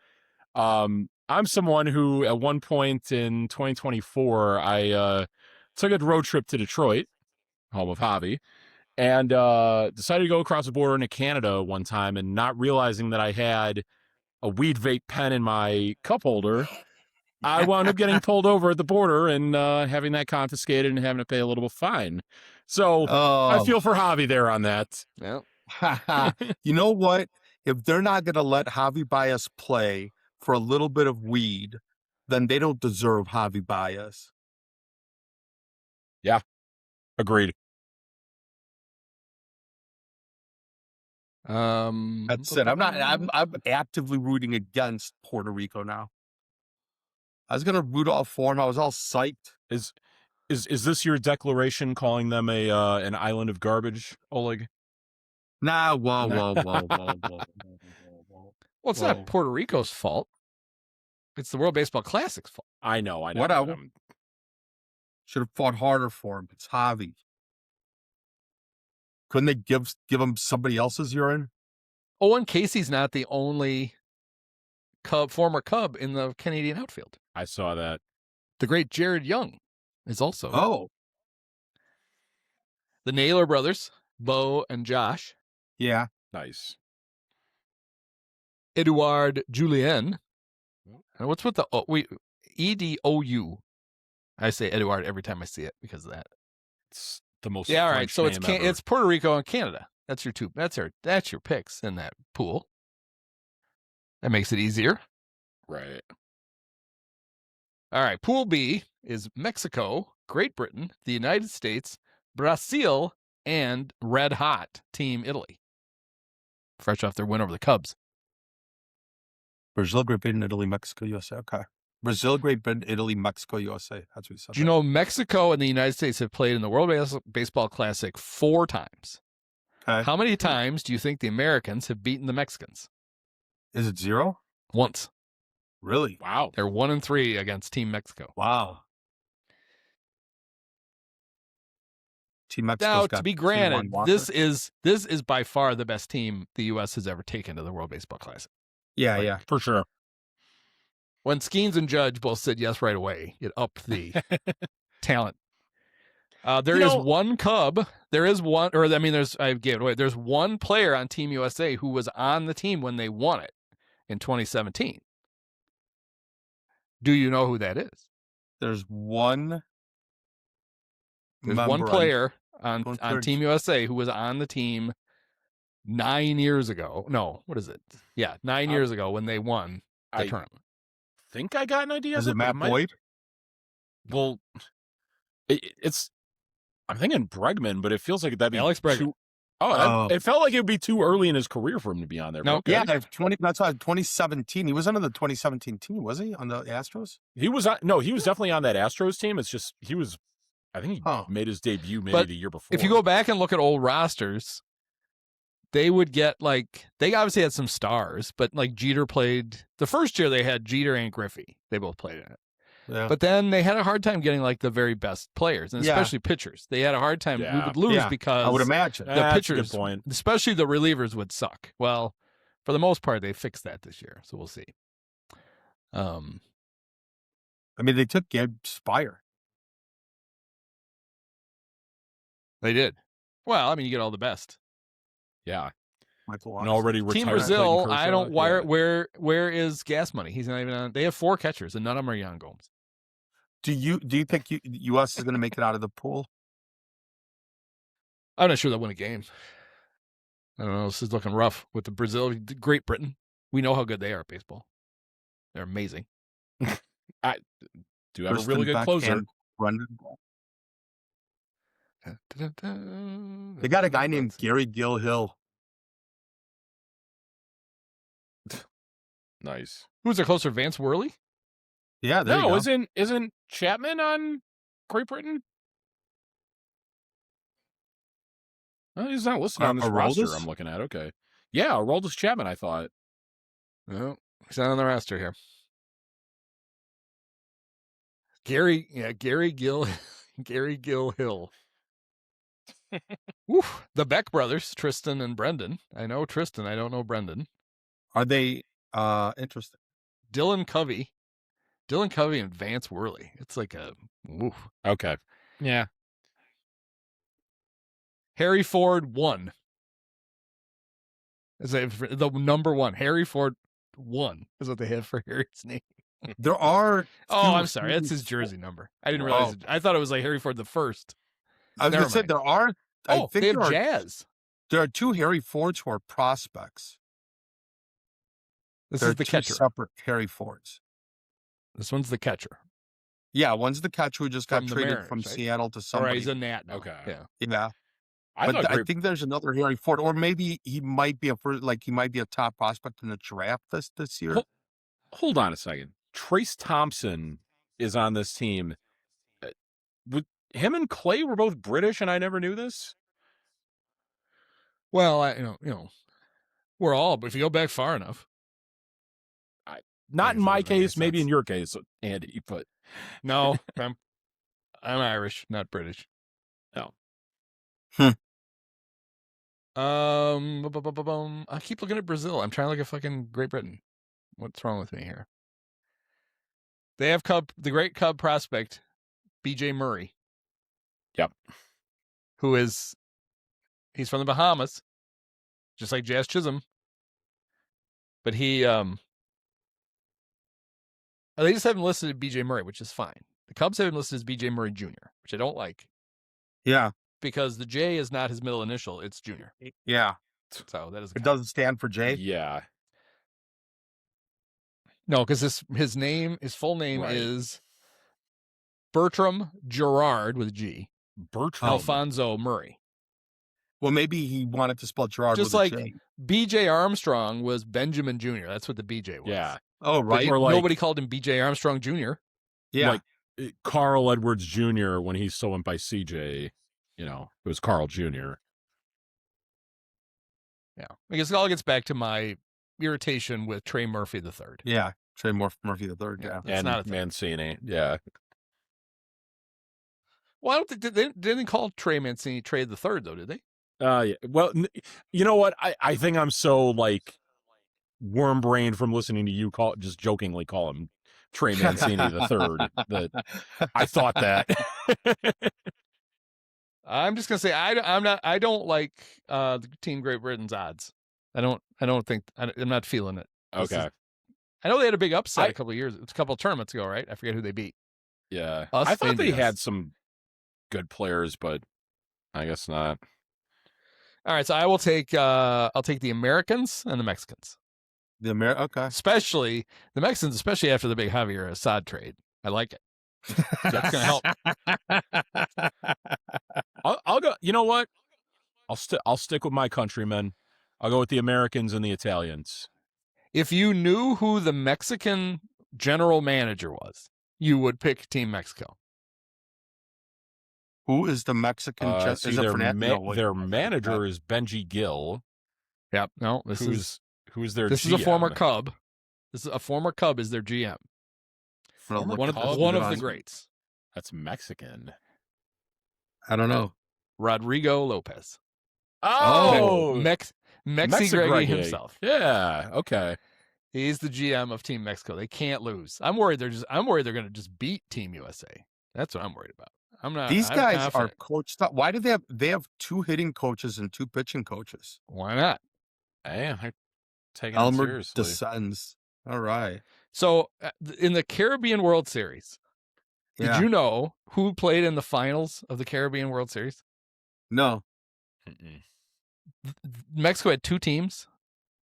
I'm someone who at one point in 2024, I took a road trip to Detroit, home of Javi, and decided to go across the border into Canada one time and not realizing that I had a weed vape pen in my cup holder. I wound up getting pulled over at the border and having that confiscated and having to pay a little fine. So I feel for Javi there on that. Yeah. You know what? If they're not going to let Javy Baez play for a little bit of weed, then they don't deserve Javy Baez. Agreed. That's it. I'm actively rooting against Puerto Rico now. I was going to root all for him. I was all psyched. Is this your declaration calling them an island of garbage, Oleg? Nah, whoa. Well, it's Whoa. not Puerto Rico's fault. It's the World Baseball Classic's fault. I know. Whatever. Should have fought harder for him. It's Javy. Couldn't they give him somebody else's urine? Owen Casey's not the only former Cub in the Canadian outfield. I saw that. The great Jared Young is also. Oh, The Naylor brothers, Bo and Josh. yeah. Nice. Edouard Julien. And what's with the EDOU? I say Edouard every time I see it because of that. It's the most. Yeah, all right. French So it's name ever. it's Puerto Rico and Canada. That's your two. That's your picks in that pool. That makes it easier. right. All right. Pool B is Mexico, Great Britain, the United States, Brazil, and red hot Team Italy. Fresh off their win over the Cubs. Brazil, Great Britain, Italy, Mexico, USA. Okay. Brazil, Great Britain, Italy, Mexico, USA. That's what he said. Do you know Mexico and the United States have played in the World Baseball Classic 4 times? Okay. How many times do you think the Americans have beaten the Mexicans? Is it 0? Once. Really? Wow. They're 1-3 against Team Mexico. Wow. Team Mexico's Now, got to be Taijuan granted, Walker. this is by far the best team the U.S. has ever taken to the World Baseball Classic. Yeah, yeah. For sure. When Skeens and Judge both said yes right away, it upped the talent. There is one Cub. There is one, or I mean, I gave it away. There's one player on Team USA who was on the team when they won it in 2017. Do you know who that is? There's one. There's member one player on one-third. Team USA who was on the team 9 years ago. No, what is it? Yeah, 9 years ago when they won the I tournament. think I got an idea. Is of it but Matt might- Boyd? Well, it's. I'm thinking Bregman, but it feels like that'd be Alex Bregman. too. Oh. It felt like it would be too early in his career for him to be on there. No, but okay. Yeah, that's why 2017. He was under the 2017 team, was he? On the Astros? He was on. No, he was definitely on that Astros team. It's just he was. I think he Huh. made his debut maybe But the year before. If you go back and look at old rosters, they would get like, they obviously had some stars, but like Jeter played the first year. They had Jeter and Griffey. They both played in it. Yeah. But then they had a hard time getting like the very best players, and Yeah. especially pitchers. They had a hard time. We Yeah. would lose Yeah. because I would imagine. the That's a pitchers, good point. especially the relievers, would suck. Well, for the most part, they fixed that this year, so we'll see. I mean, they took Gabe Spire. They did. Well, I mean, you get all the best. Yeah. Michael And Watson. already retired. Team Clayton Brazil, Kershaw. I don't. Yeah. Where is Gas Money? He's not even on. They have 4 catchers, and none of them are Yan Gomes. Do you think U.S. is going to make it out of the pool? I'm not sure they'll win a game. I don't know. This is looking rough with the Brazil, Great Britain. We know how good they are at baseball. They're amazing. Do have a Kristen really good Beck closer. and Brendan. They got a guy named Gary Gill Hill. Nice. Who's their closer? Vance Worley? Yeah, there you No, go. isn't Chapman on Great Britain? Oh, he's not listed on this roster Aroldis? I'm looking at. Okay. Yeah, Aroldis Chapman, I thought. No, he's not on the roster here. Gary Gill, Gary Gill Hill. Woof. The Beck brothers, Tristan and Brendan. I know Tristan. I don't know Brendan. Are they interesting? Dylan Covey and Vance Worley. It's like a woof. Okay. Yeah. Harry Ford 1. Is the number 1. Harry Ford 1 is what they have for Harry's name. There are. Oh, I'm sorry. That's his jersey number. I didn't realize it. I thought it was like Harry Ford the first. I was Never going to say mind. there are. I Oh, think they have there are, Jazz. there are 2 Harry Fords who are prospects. This There is are the 2 catcher. separate Harry Fords. This one's the catcher. Yeah, one's the catcher who just got From the traded Mariners, from right? Seattle to All somebody. right, he's a Nat now. Okay. Yeah. Yeah, I but thought I think there's another Harry Ford, or maybe he might be he might be a top prospect in the draft this year. Hold on a second. Trace Thompson is on this team. Him and Clay were both British, and I never knew this. Well, you know, we're all, but if you go back far enough. Not in my That makes case, maybe in sense. your case, Andy, but No, I'm Irish, not British. no. I keep looking at Brazil. I'm trying to look at fucking Great Britain. What's wrong with me here? They have the great Cub prospect, B.J. Murray. Yep. He's from the Bahamas, just like Jazz Chisholm. But they just have him listed as B.J. Murray, which is fine. The Cubs have him listed as B.J. Murray Jr., which I don't like Yeah, because the J is not his middle initial; it's Junior. yeah. So that is It doesn't stand for J. Yeah. no, because his full name Right. is Bertram Gerard with a G. Bertram. Alfonso Murray. Well, maybe he wanted to spell Gerard Just with like a J. B.J. Armstrong was Benjamin Jr. That's what the B.J. was. Yeah. Oh, But right. Or like- nobody called him B.J. Armstrong Jr. Yeah. Like Carl Edwards Jr. when he still went by CJ, it was Carl Jr. Yeah. I guess it all gets back to my irritation with Trey Murphy III. Yeah. Trey Murphy the third. Yeah. It's not a thing. Mancini. Yeah. Well, I don't think they didn't call Trey Mancini Trey the Third though, did they? Yeah. Well, you know what? I think I'm so like worm brained from listening to you just jokingly call him Trey Mancini the third. That I thought that. I'm just gonna say I don't like the Team Great Britain's odds. I'm not feeling it. Okay. I know they had a big upset a couple of tournaments ago, right? I forget who they beat. Yeah. Us, I thought maybe they us. had some good players, but I guess not. All right, so I'll take the Americans and the Mexicans. Okay. Especially the Mexicans, especially after the big Javier Assad trade. I like it. That's gonna help. I'll go. You know what? I'll stick with my countrymen. I'll go with the Americans and the Italians. If you knew who the Mexican general manager was, you would pick Team Mexico. Who is the Mexican? Is it their Fernando? No, wait. their manager is Benji Gill. Yep. No, this is their this GM? is a former Cub. This is a former Cub is their GM. One of the greats. That's Mexican. I don't know. Rodrigo Lopez. Oh, Mexi Greggy himself. Yeah. Okay. He's the GM of Team Mexico. They can't lose. I'm worried they're going to just beat Team USA. That's what I'm worried about. I'm not. These guys confident. are coached up. Why do they have 2 hitting coaches and 2 pitching coaches? Why not? Hey, I take it Elmer seriously. descends. All right. So in the Caribbean World Series, did you know who played in the finals of the Caribbean World Series? No. Mexico had 2 teams.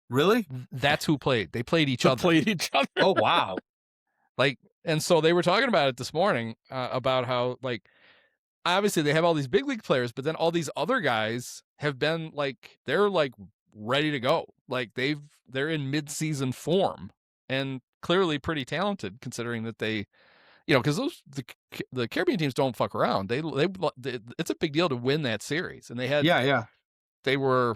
Really? That's who played. They played each other. Oh, wow. And so they were talking about it this morning about how, like, obviously they have all these big league players, but then all these other guys have been they're ready to go. Like they're in mid-season form and clearly pretty talented considering that they, because the Caribbean teams don't fuck around. They it's a big deal to win that series. And they had, they were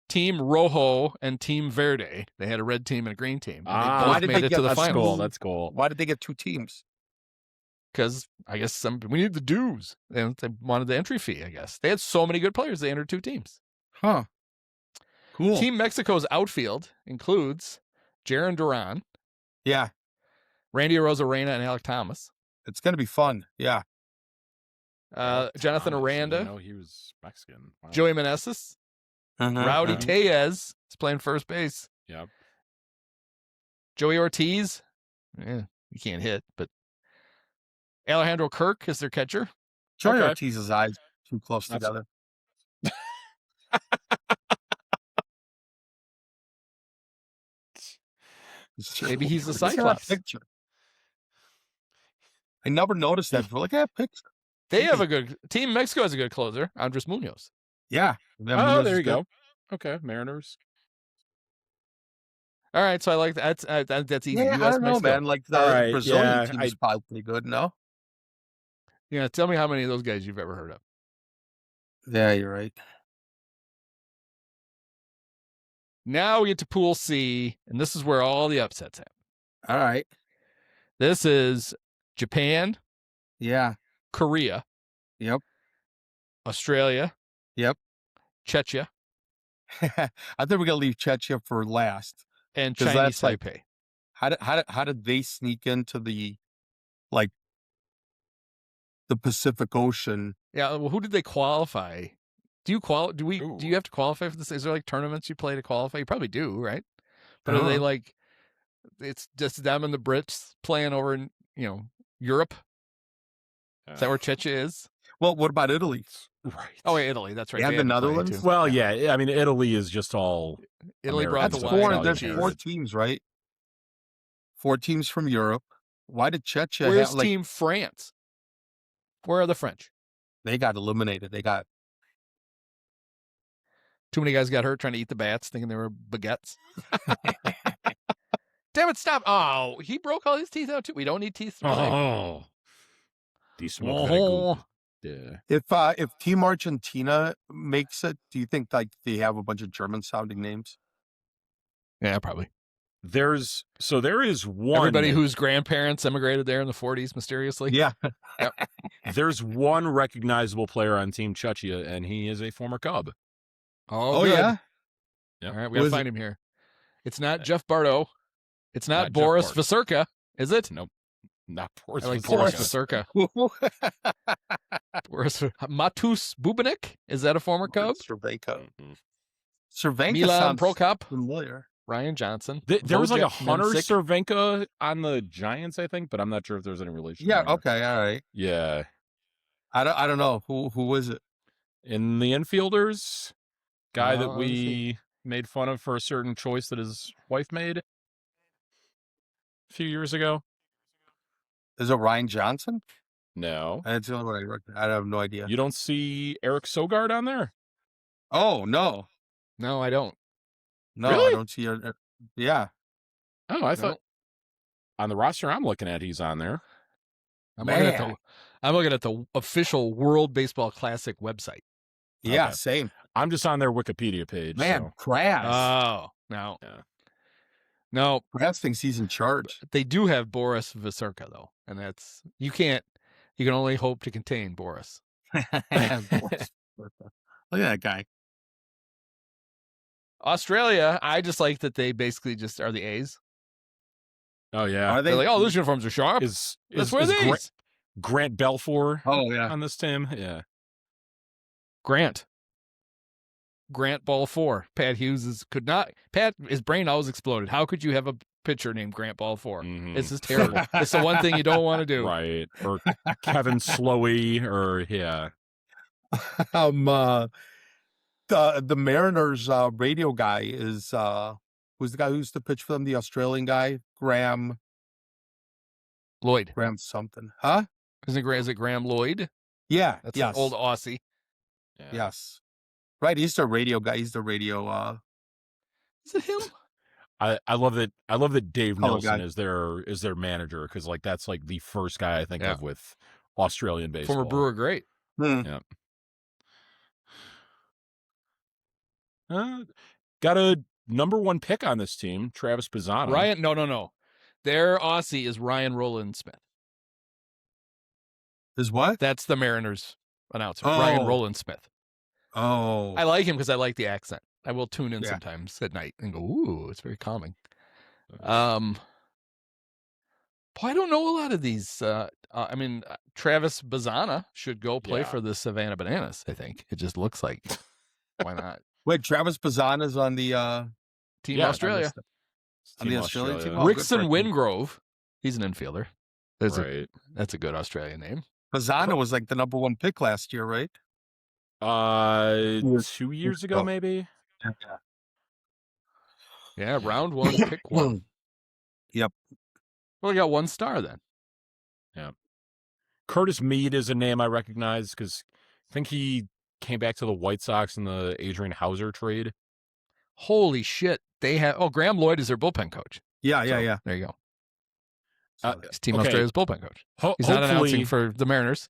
Team Rojo and Team Verde. They had a red team and a green team. And they both made it to the finals. That's cool. Why did they get 2 teams? Because I guess we need the dues. And they wanted the entry fee, I guess. They had so many good players, they entered 2 teams. Huh. Cool. Team Mexico's outfield includes Jaron Duran. Yeah. Randy Arozarena and Alec Thomas. It's going to be fun. Yeah. Jonathan Aranda. No, he was Mexican. Wow. Joey Meneses. Rowdy Tellez is playing first base. Yep. Joey Ortiz. Yeah, you can't hit, but Alejandro Kirk is their catcher. Joey Ortiz's eyes too close together. Maybe he's the Cyclops. I never noticed that. We're like, picture. They have a good Team Mexico has a good closer, Andres Munoz. Yeah. Oh, there you go. Okay, Mariners. All right, so I like that. That's easy. Yeah, US, I don't know, Mexico. man. Like the Brazilian team is probably pretty good, no? Yeah, tell me how many of those guys you've ever heard of. Yeah, you're right. Now we get to Pool C, and this is where all the upsets happen. All right. This is Japan. Yeah. Korea. Yep. Australia. Yep. Czechia. I think we're going to leave Czechia for last. And Chinese Taipei. How did they sneak into the Pacific Ocean? Yeah, well, who did they qualify? Do you have to qualify for this? Is there tournaments you play to qualify? You probably do, right? But are they it's just them and the Brits playing over in, Europe? Is that where Czechia is? Well, what about Italy? Right. Oh, yeah, Italy. That's right. And the Netherlands? Well, yeah. I mean, Italy is just all Italy brought the wine. There's 4 teams, right? 4 teams from Europe. Why did Czechia Where's Team France? Where are the French? They got eliminated. They got too many guys got hurt trying to eat the bats, thinking they were baguettes. Damn it, stop. Oh, he broke all his teeth out, too. We don't need teeth. Oh. Yeah. If Team Argentina makes it, do you think they have a bunch of German-sounding names? Yeah, probably. There is one. Everybody whose grandparents immigrated there in the 40s mysteriously. Yeah. Yep. There's one recognizable player on Team Czechia, and he is a former Cub. Oh yeah? All right, we got to find him here. It's not Jeff Bardo. It's not Boris Vasurka, is it? Nope. Not Boris. I like Boris Vasurka. Matus Bubenik, is that a former Cub? Cervenka. Mm-hmm. Cervenka Milan sounds Prokop. familiar. Ryan Johnson. There was a Hunter Cervenka on the Giants, I think, but I'm not sure if there's any relation. Yeah. there. Okay. All right. Yeah. I don't know who was it in the infielders. Guy that we made fun of for a certain choice that his wife made a few years ago. Is it Ryan Johnson? No. That's the only one I recognize. I have no idea. You don't see Eric Sogard on there? Oh, no. No, I don't. No, really? I don't see it. Yeah. Oh, I thought on the roster I'm looking at, he's on there. I'm looking at the official World Baseball Classic website. Yeah, Okay. same. I'm just on their Wikipedia page. Man, So. Praz. Oh, no. Yeah. No. Praz thinks he's in charge. They do have Boris Viserka, though. And that's, you can only hope to contain Boris. Look at that guy. Australia, I just like that they basically just are the A's. Oh yeah. Are they? They're like, oh, those uniforms are sharp. Let's wear these. Grant Belfour yeah. on this team? Yeah. Grant Ball 4. Pat Hughes his brain always exploded. How could you have a pitcher named Grant Ball 4? Mhm. This is terrible. It's the one thing you don't want to do. Right. Or Kevin Slowey or yeah. The Mariners radio guy is who's the guy who used to pitch for them, the Australian guy, Graham something. Huh? Is it Graham Lloyd? Yeah. That's an old Aussie. Yeah. Yes. Right, he's the radio guy. He's the radio Is it him? I love that Dave Color Nelson guy. is their manager, because like that's like the first guy I think of with Australian baseball. Former Brewer great. Yeah. Got a number 1 pick on this team, Travis Bazzana. Ryan, no. Their Aussie is Ryan Rowland Smith. Is what? That's the Mariners announcer, Ryan Rowland Smith. Oh. I like him because I like the accent. I will tune in sometimes at night and go, ooh, it's very calming. Boy, I don't know a lot of these. Travis Bazzana should go play for the Savannah Bananas, I think. It just looks like, why not? Wait, Travis Bazzana's on the Team Australia. On the Australian team? Oh, Rickson Wingrove. He's an infielder. Right. That's a good Australian name. Bazzana was like the number 1 pick last year, right? 2 years ago, maybe. Yeah, round 1, pick 1. Yep. Well, we got 1 star then. Yeah. Curtis Mead is a name I recognize because I think he came back to the White Sox in the Adrian Hauser trade. Holy shit. They have Graham Lloyd is their bullpen coach. Yeah. There you go. He's Team okay. Australia's bullpen coach. He's not announcing for the Mariners.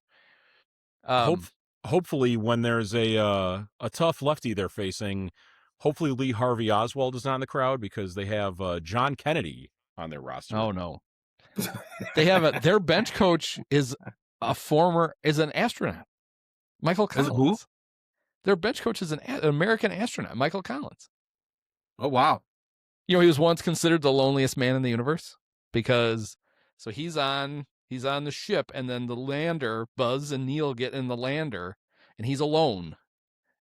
Hopefully, when there's a tough lefty they're facing, hopefully Lee Harvey Oswald is not in the crowd, because they have John Kennedy on their roster. Oh no. They have their bench coach is an astronaut. Michael Collins. Who? Their bench coach is an American astronaut, Michael Collins. Oh wow. He was once considered the loneliest man in the universe because he's on the ship, and then the lander, Buzz and Neil get in the lander, and he's alone.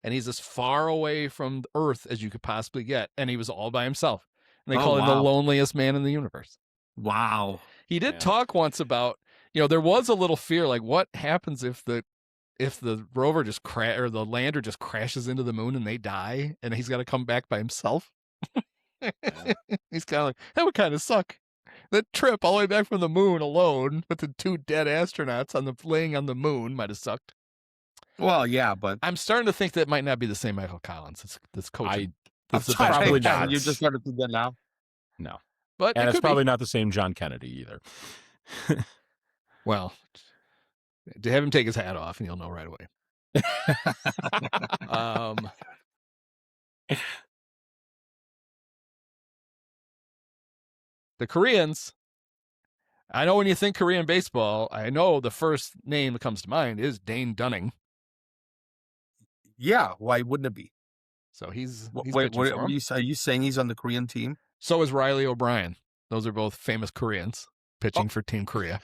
And he's as far away from Earth as you could possibly get, and he was all by himself. And they call him the loneliest man in the universe. Wow. He did talk once about, there was a little fear, like what happens if the rover or the lander just crashes into the moon and they die, and he's got to come back by himself. He's kind of like, that would kind of suck. That trip all the way back from the moon alone with the 2 dead astronauts laying on the moon might have sucked. Well, yeah, but I'm starting to think that might not be the same Michael Collins. That's coaching. Probably not. You just started to do that now. No, but it's probably not the same John Kennedy either. Well, to have him take his hat off, and you'll know right away. The Koreans. I know when you think Korean baseball, I know the first name that comes to mind is Dane Dunning. Yeah, why wouldn't it be? So he's wait, are you saying he's on the Korean team? So is Riley O'Brien. Those are both famous Koreans pitching for Team Korea.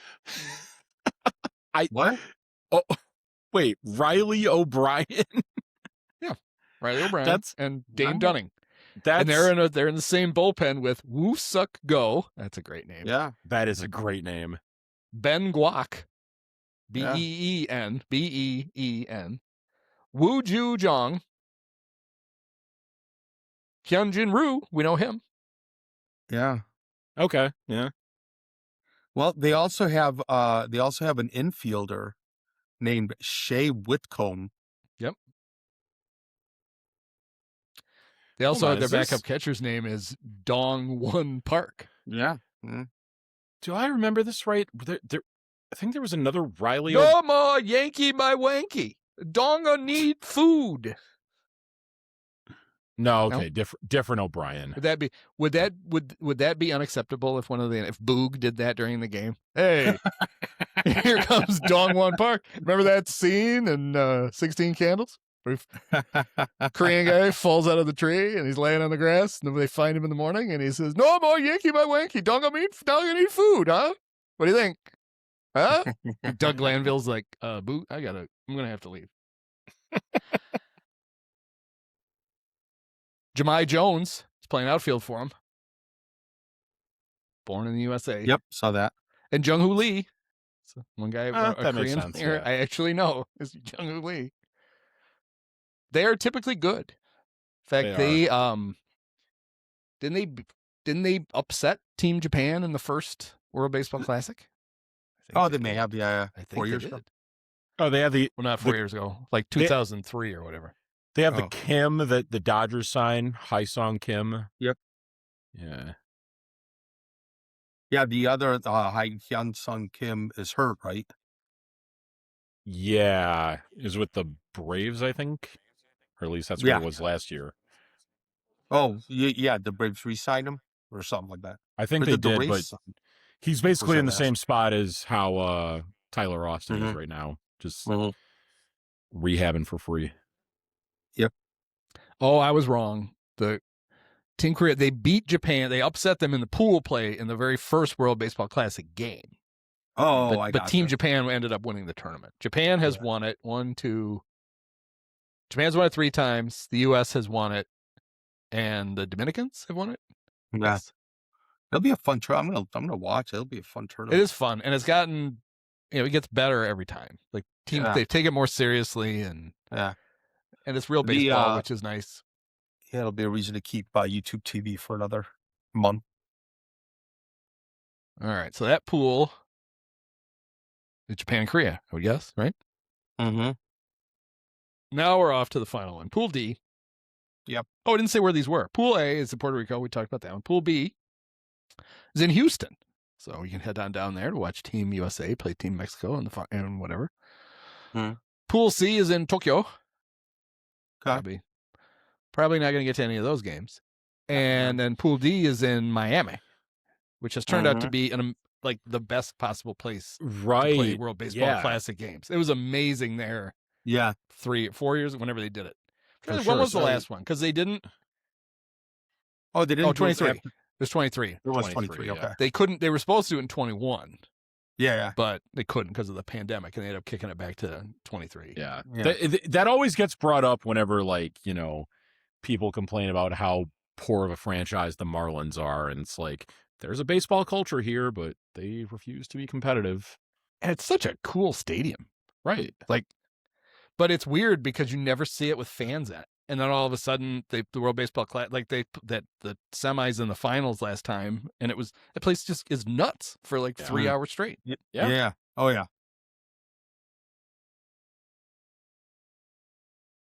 What? Oh, wait, Riley O'Brien? Yeah, Riley O'Brien and Dane Dunning. And they're in the same bullpen with Woo Suk Go. That's a great name. Yeah, that is a great name. Ben Guak, Been, Woo Ju Jong, Hyunjin Ryu. We know him. Yeah. Okay. Yeah. Well, they also have an infielder named Shea Whitcomb. Yep. They also have their backup catcher's name is Dong Won Park. Yeah. Mm. Do I remember this right? I think there was another Riley. No more Yankee my wanky. Donga need food. No, okay, different O'Brien. Would that be unacceptable if if Boog did that during the game? Hey, here comes Dongwon Park. Remember that scene in 16 Candles? Where Korean guy falls out of the tree and he's laying on the grass, and then they find him in the morning and he says, "No more Yankee my wanky, don't eat food, huh? What do you think? Huh?" Doug Glanville's like, Boog, I'm gonna have to leave. Jahmai Jones is playing outfield for him. Born in the USA. Yep, saw that. And Jung-Hoo Lee. So one guy, a that Korean makes sense, player yeah. I actually know is Jung-Hoo Lee. They are typically good. In fact, they didn't they upset Team Japan in the first World Baseball Classic? They may have, yeah. I think 4 years ago. Oh, they have not 4 years ago, like 2003 or whatever. They have the Kim that the Dodgers sign, Haesung Kim. Yep. Yeah. Yeah, the other Haesung Kim is hurt, right? Yeah, is with the Braves, I think, or at least that's where it was last year. Oh, yeah, the Braves re-signed him or something like that. I think they did, but he's basically in the same spot as how Tyler Austin is right now, just rehabbing for free. Yep. Oh, I was wrong. The Team Korea, they beat Japan. They upset them in the pool play in the very first World Baseball Classic game. Oh, but Team Japan ended up winning the tournament. Japan has won it. Japan's won it 3 times. The U.S. has won it, and the Dominicans have won it. Yeah. Yes. It'll be a fun tournament. I'm gonna watch it. It'll be a fun tournament. It is fun, and it's gotten, it gets better every time. Like teams, they take it more seriously, and it's real baseball, which is nice. Yeah, it'll be a reason to keep YouTube TV for another month. All right, so that pool is Japan and Korea, I would guess, right? Mm-hmm. Now we're off to the final one. Pool D. Yep. Oh, I didn't say where these were. Pool A is in Puerto Rico. We talked about that one. Pool B is in Houston. So you can head on down there to watch Team USA play Team Mexico and whatever. Pool C is in Tokyo. Okay. Probably not going to get to any of those games. And then Pool D is in Miami, which has turned out to be like the best possible place to play World Baseball Classic games. It was amazing there. Yeah. 3 or 4 years, whenever they did it. When was the last one? Because they didn't. Oh, they didn't. 23. It was 23. It was 23. Okay. They couldn't. They were supposed to do it in 21. Yeah. But they couldn't because of the pandemic, and they ended up kicking it back to 23. Yeah. That always gets brought up whenever, like, people complain about how poor of a franchise the Marlins are, and it's like, there's a baseball culture here, but they refuse to be competitive. And it's such a cool stadium. Right. Like, but it's weird because you never see it with fans at. And then all of a sudden, the World Baseball Classic, like the semis and the finals last time, and that place just is nuts for like 3 hours straight. Yeah. Oh yeah.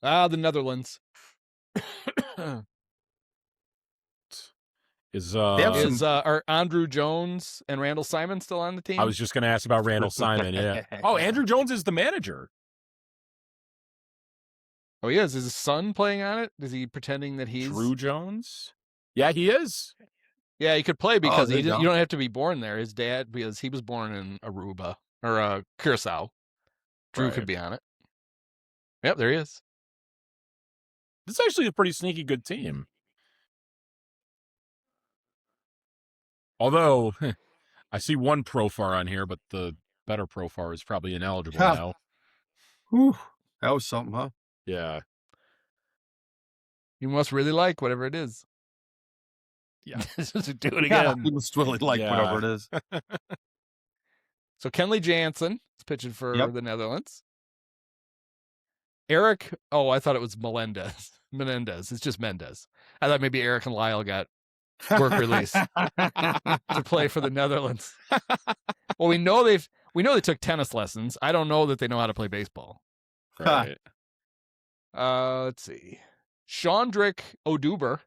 The Netherlands. Are Andrew Jones and Randall Simon still on the team? I was just going to ask about Randall Simon. Yeah. Oh, Andrew Jones is the manager. Oh, he is. Is his son playing on it? Is he pretending that he's Drew Jones? Yeah, he is. Yeah, he could play because you don't have to be born there. His dad, because he was born in Aruba or Curacao. Drew could be on it. Yep, there he is. This is actually a pretty sneaky good team. Although, I see one Profar on here, but the better Profar is probably ineligible now. Whew. That was something, huh? Yeah. You must really like whatever it is. Yeah. Just do it again. You must really like whatever it is. So Kenley Jansen is pitching for the Netherlands. Eric, I thought it was Menendez. It's just Mendez. I thought maybe Eric and Lyle got work release to play for the Netherlands. Well, we know they took tennis lessons. I don't know that they know how to play baseball. Right. Let's see. Shondrik Oduber,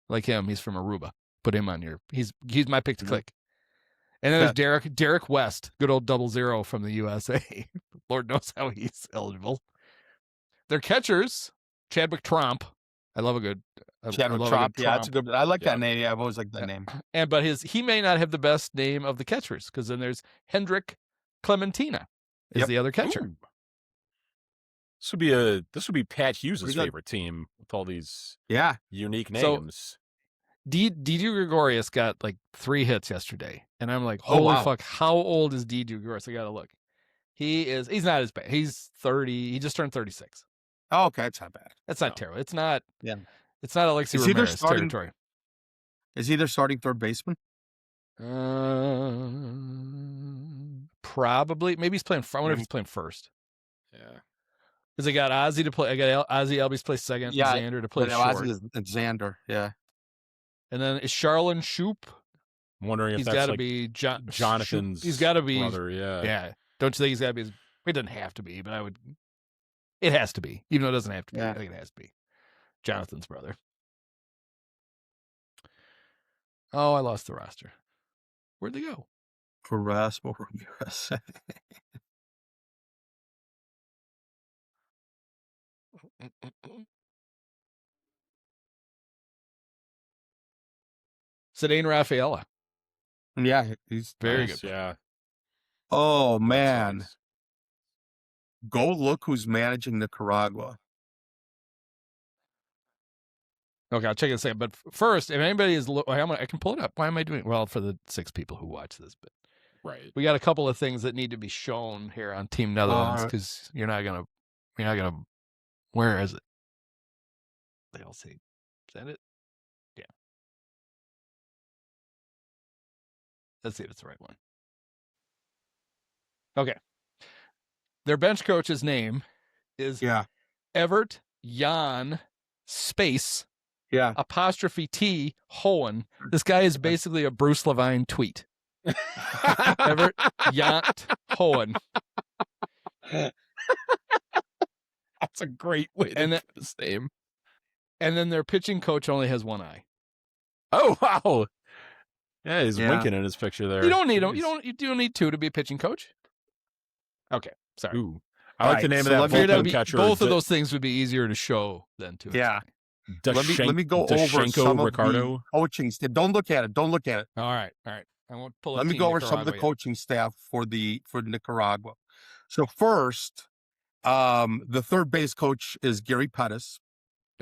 like him, he's from Aruba. Put him on your. He's my pick to click. And then there's Derek West, good old 00 from the USA. Lord knows how he's eligible. Their catchers, Chadwick Tromp I love a good. I Chadwick love a Tromp. good Yeah, that's a good. I like Yeah. that name. Yeah, I've always liked that name. But he may not have the best name of the catchers because then there's Hendrik Clementina is the other catcher. Ooh. This would be Pat Hughes' Pretty good. favorite team with all these unique So- names. Didi Gregorius got like 3 hits yesterday, and I'm like, Oh, holy wow. fuck, how old is Didi Gregorius? I gotta look. He's not as bad. He's 30. He just turned 36. Oh, okay, that's not bad. That's not No. terrible. It's not. Yeah. It's not Alexi Is he their Ramirez starting- territory. Is he their starting third baseman? Probably. Maybe he's playing. I wonder if he's playing first. Yeah. Because I got Ozzy to play. I got Ozzy Albies play second. Yeah, Xander to play But short. Ozzy and Xander. Yeah. And then is Charlon Shoop? I'm wondering if He's that's got to like be Jonathan's He's got to be. brother. Yeah. Yeah. Don't you think he's got to be? It doesn't have to be, but I would. It has to be, even though it doesn't have to be. Yeah. I think it has to be Jonathan's brother. Oh, I lost the roster. Where'd they go? Carrasco Ramirez. Sedane Rafaela. Yeah, he's Very Nice, good. Yeah. Oh That's man, nice. go look who's managing Nicaragua. Okay, I'll check it in a second. But first, if anybody is, I can pull it up. Why am I doing? Well, for the 6 people who watch this, but Right. we got a couple of things that need to be shown here on Team Netherlands because you're not gonna. Where is it? They'll see. Is that it? Yeah. Let's see if it's the right one. Okay. Their bench coach's name is Yeah, Evert Jan Space yeah. apostrophe T Hohen. This guy is basically a Bruce Levine tweet. Evert Jant Hohen. That's a great way to And get his name. And then their pitching coach only has 1 eye. Oh wow. Yeah, he's Yeah. winking in his picture there. You don't need him. Jeez. You don't need 2 to be a pitching coach. Okay, sorry. Ooh. I like the Alright, name so of let that me- Figured bullpen catcher. both of those things would be easier to show than to Yeah. explain. Let me go over some of Ricardo. the coaching staff. Don't look at it. Don't look at it. All right. I won't pull. Let me go over some of the coaching staff for Nicaragua. So first, the third base coach is Gary Pettis.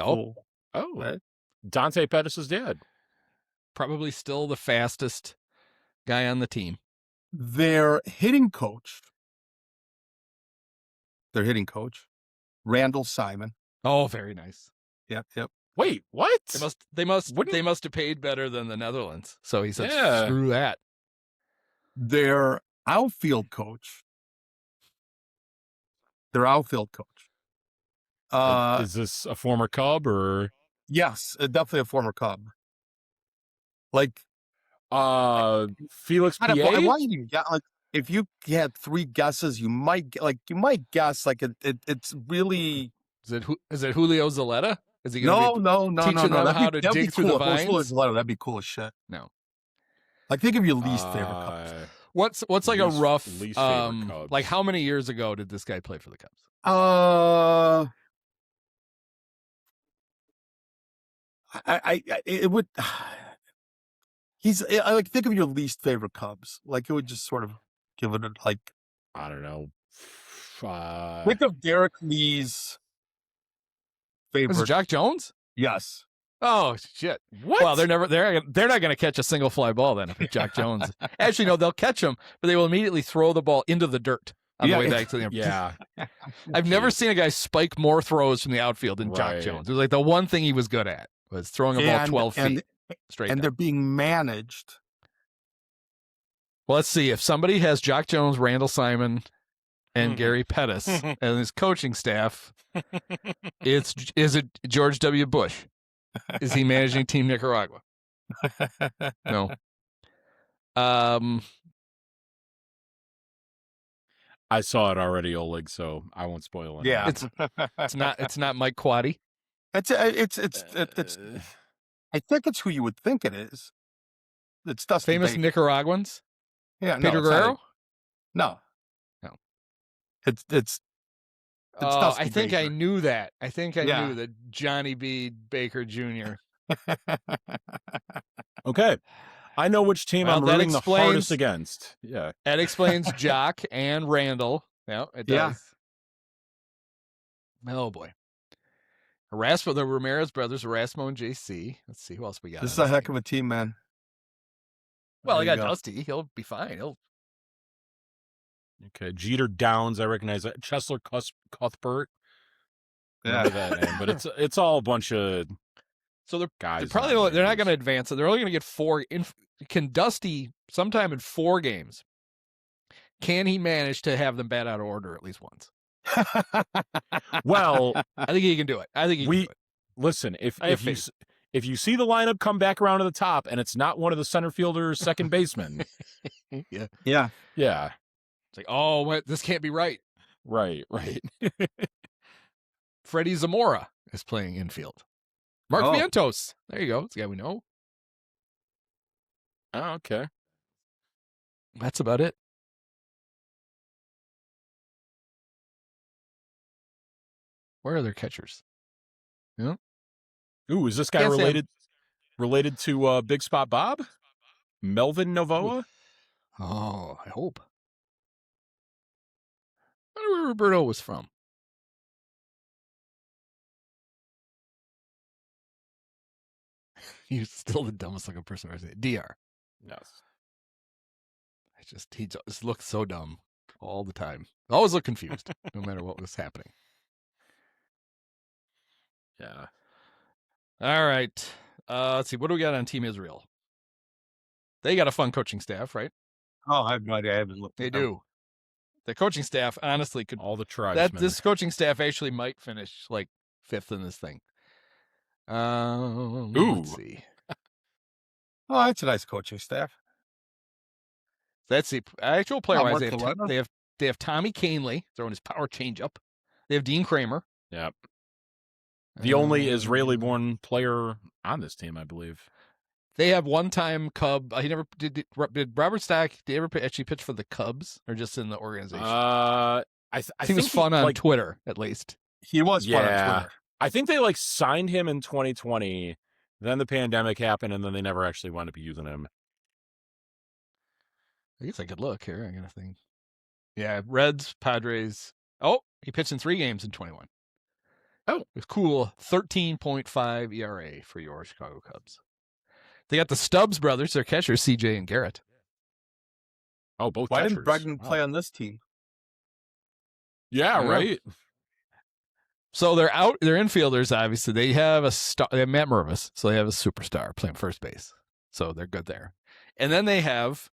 Oh, Oh, Right. Dante Pettis' dad. probably still the fastest guy on the team. Their hitting coach, Randall Simon. Oh, very nice. Yep. Wait, what? They must Wouldn't- have paid better than the Netherlands. So he said, Yeah. "Screw that." Their outfield coach. Is this a former Cub or Yes, definitely a former Cub. Like, Felix I Pierre? want you to get, like, if you had 3 guesses, you might guess like it's really Is it Julio Zaletta? Is he going to no. teaching them That'd how be- to that'd be dig through the cool. If it was vines? Julio Zaletta, that'd be cool as shit. No. Like, think of your least favorite Cubs. What's like a Least- rough least favorite Cubs. like how many years ago did this guy play for the Cubs? It would. I like, think of your least favorite Cubs. Like, it would just sort of give it like. I don't know. Think of Derek Lee's Was favorite. it Jack Jones? Yes. Oh shit. What? Well, they're not going to catch a single fly ball then if it's Jack Jones. Actually, no, they'll catch him, but they will immediately throw the ball into the dirt on the way back to the Yeah. I've never seen a guy spike more throws from the outfield than Jack Right. Jones. It was like the one thing he was good at was throwing a ball 12 feet straight. And down. they're being managed. Well, let's see. If somebody has Jack Jones, Randall Simon, and Gary Pettis and his coaching staff, is it George W. Bush? Is he managing Team Nicaragua? No. I saw it already, Oleg, so I won't spoil it. Yeah. It's not Mike Quaddy. It's I think it's who you would think it is. It's Dustin Famous Baker. Nicaraguans. Yeah, Pedro it's not Guerrero. No. No. It's It's Oh, Dusty I think I Baker. knew that. I think I Yeah. knew that Johnny B. Baker Jr. Okay. I know which team Well, I'm that rooting the hardest explains- against. Yeah. That explains Jock and Randall. Yeah, it Yeah. does. Oh boy. Erasmo, the Ramirez brothers, Erasmo and JC. Let's see who else we got. This is on a this heck team. of a team, man. Well, I There you got go. Dusty. He'll be fine. Okay. Jeter Downs, I recognize that. Chesler Cuthbert. Remember that name, but it's all a bunch of So they're guys. probably they're not going to advance. So they're only going to get 4. Can Dusty sometime in 4 games? Can he manage to have them bat out of order at least once? Well, I think he can do it. I think he can do it. Listen, if I have you see the lineup come back around to the top and it's not one of the center fielders, second baseman, Yeah. Yeah. It's like, oh, what? This can't be right. Right. Freddie Zamora is playing infield. Mark Oh. Vientos. There you go. It's the guy we know. Oh, okay. That's about it. Where are their catchers? Ooh, is this guy Can't say related to Big Spot Bob? Melvin Novoa? Oh, I hope. I wonder where Roberto was from. He's still the dumbest looking person I've seen. DR. Yes. He just looks so dumb all the time. Always look confused, no matter what was happening. Yeah. All right. Let's see. What do we got on Team Israel? They got a fun coaching staff, right? Oh, I have no idea. I haven't looked. They at them. do. The coaching staff honestly could. All the tribesmen. This coaching staff actually might finish like 5th in this thing. Let's see. Oh, that's a nice coaching staff. Let's see. Actual player wise, Mark Loretta? they have Tommy Canley throwing his power changeup. They have Dean Kramer. Yep. The only Israeli-born player on this team, I believe. They have one-time Cub. He never did Robert Stack. Did he ever actually pitch for the Cubs or just in the organization? I think it was fun on Twitter, at least. He was fun on Twitter. I think they signed him in 2020. Then the pandemic happened, and then they never actually wound up using him. I guess I could look here. I got a thing. Yeah, Reds, Padres. Oh, he pitched in 3 games in 21. Oh, it was cool. 13.5 ERA for your Chicago Cubs. They got the Stubbs brothers, their catchers, CJ and Garrett. Oh, both Why catchers. didn't Bregman play on this team? Yeah, right. So they're infielders, obviously. They have they have Matt Mervis, so they have a superstar playing first base. So they're good there. And then they have,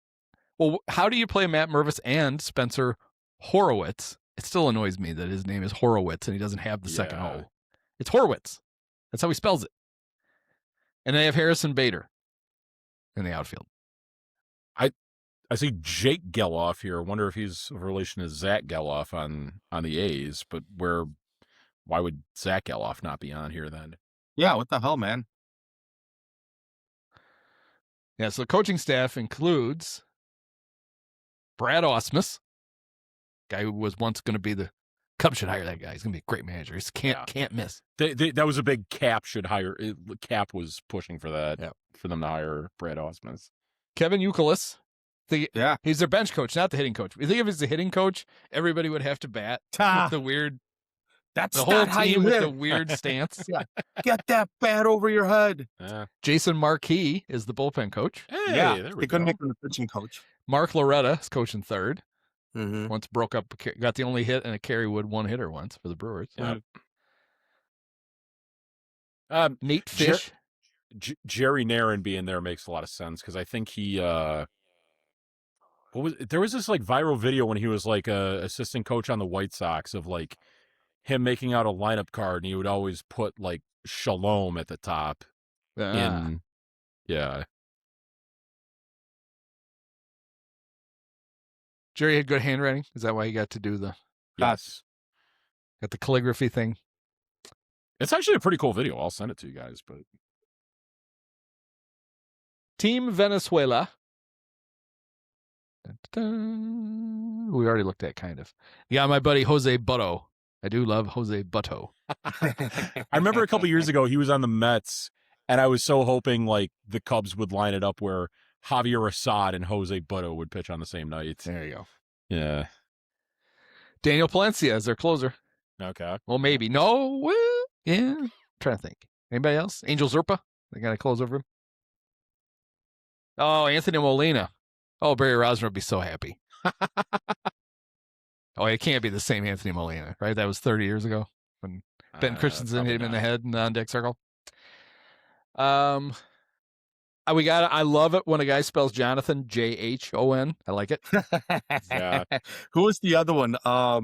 well, how do you play Matt Mervis and Spencer Horowitz? It still annoys me that his name is Horowitz and he doesn't have the second O. It's Horowitz. That's how he spells it. And they have Harrison Bader in the outfield. I see Jake Geloff here. I wonder if he's of relation to Zach Geloff on the A's, but why would Zach Geloff not be on here then? Yeah, what the hell, man? Yeah, so the coaching staff includes Brad Ausmus, guy who was once going to be the Cubs should hire that guy. He's going to be a great manager. He can't miss. That was a big Cap should hire. Cap was pushing for that, for them to hire Brad Ausmus. Kevin Youkilis. Yeah. He's their bench coach, not the hitting coach. You think if he's the hitting coach, everybody would have to bat with the weird. That's the whole not how you team with hit. the weird stance. Yeah. Get that bat over your head. Jason Marquis is the bullpen coach. Hey, Yeah, there we they couldn't go. make him the pitching coach. Mark Loretta is coaching third. Mm-hmm. Once broke up, got the only hit and a Kerry Wood one-hitter once for the Brewers. Yeah. Nate Fish. Jerry Narin being there makes a lot of sense because I think he there was this viral video when he was assistant coach on the White Sox of him making out a lineup card and he would always put Shalom at the top. Jerry had good handwriting. Is that why he got to do the got the calligraphy thing? It's actually a pretty cool video. I'll send it to you guys. But Team Venezuela. Dun, dun, dun. We already looked at kind of. Yeah, my buddy Jose Butto I do love Jose Butto. I remember a couple years ago he was on the Mets, and I was so hoping like the Cubs would line it up where Javier Assad and Jose Butto would pitch on the same night. There you go. Yeah. Daniel Palencia is their closer. Okay. Well, maybe. No. Well, yeah. I'm trying to think. Anybody else? Angel Zerpa? They got to close over him. Oh, Anthony Molina. Oh, Barry Rosner would be so happy. Oh, it can't be the same Anthony Molina, right? That was 30 years ago when Ben Christensen hit him in the head in the on-deck circle. I love it when a guy spells Jonathan Jhon. I like it. Yeah. Who was the other one? Are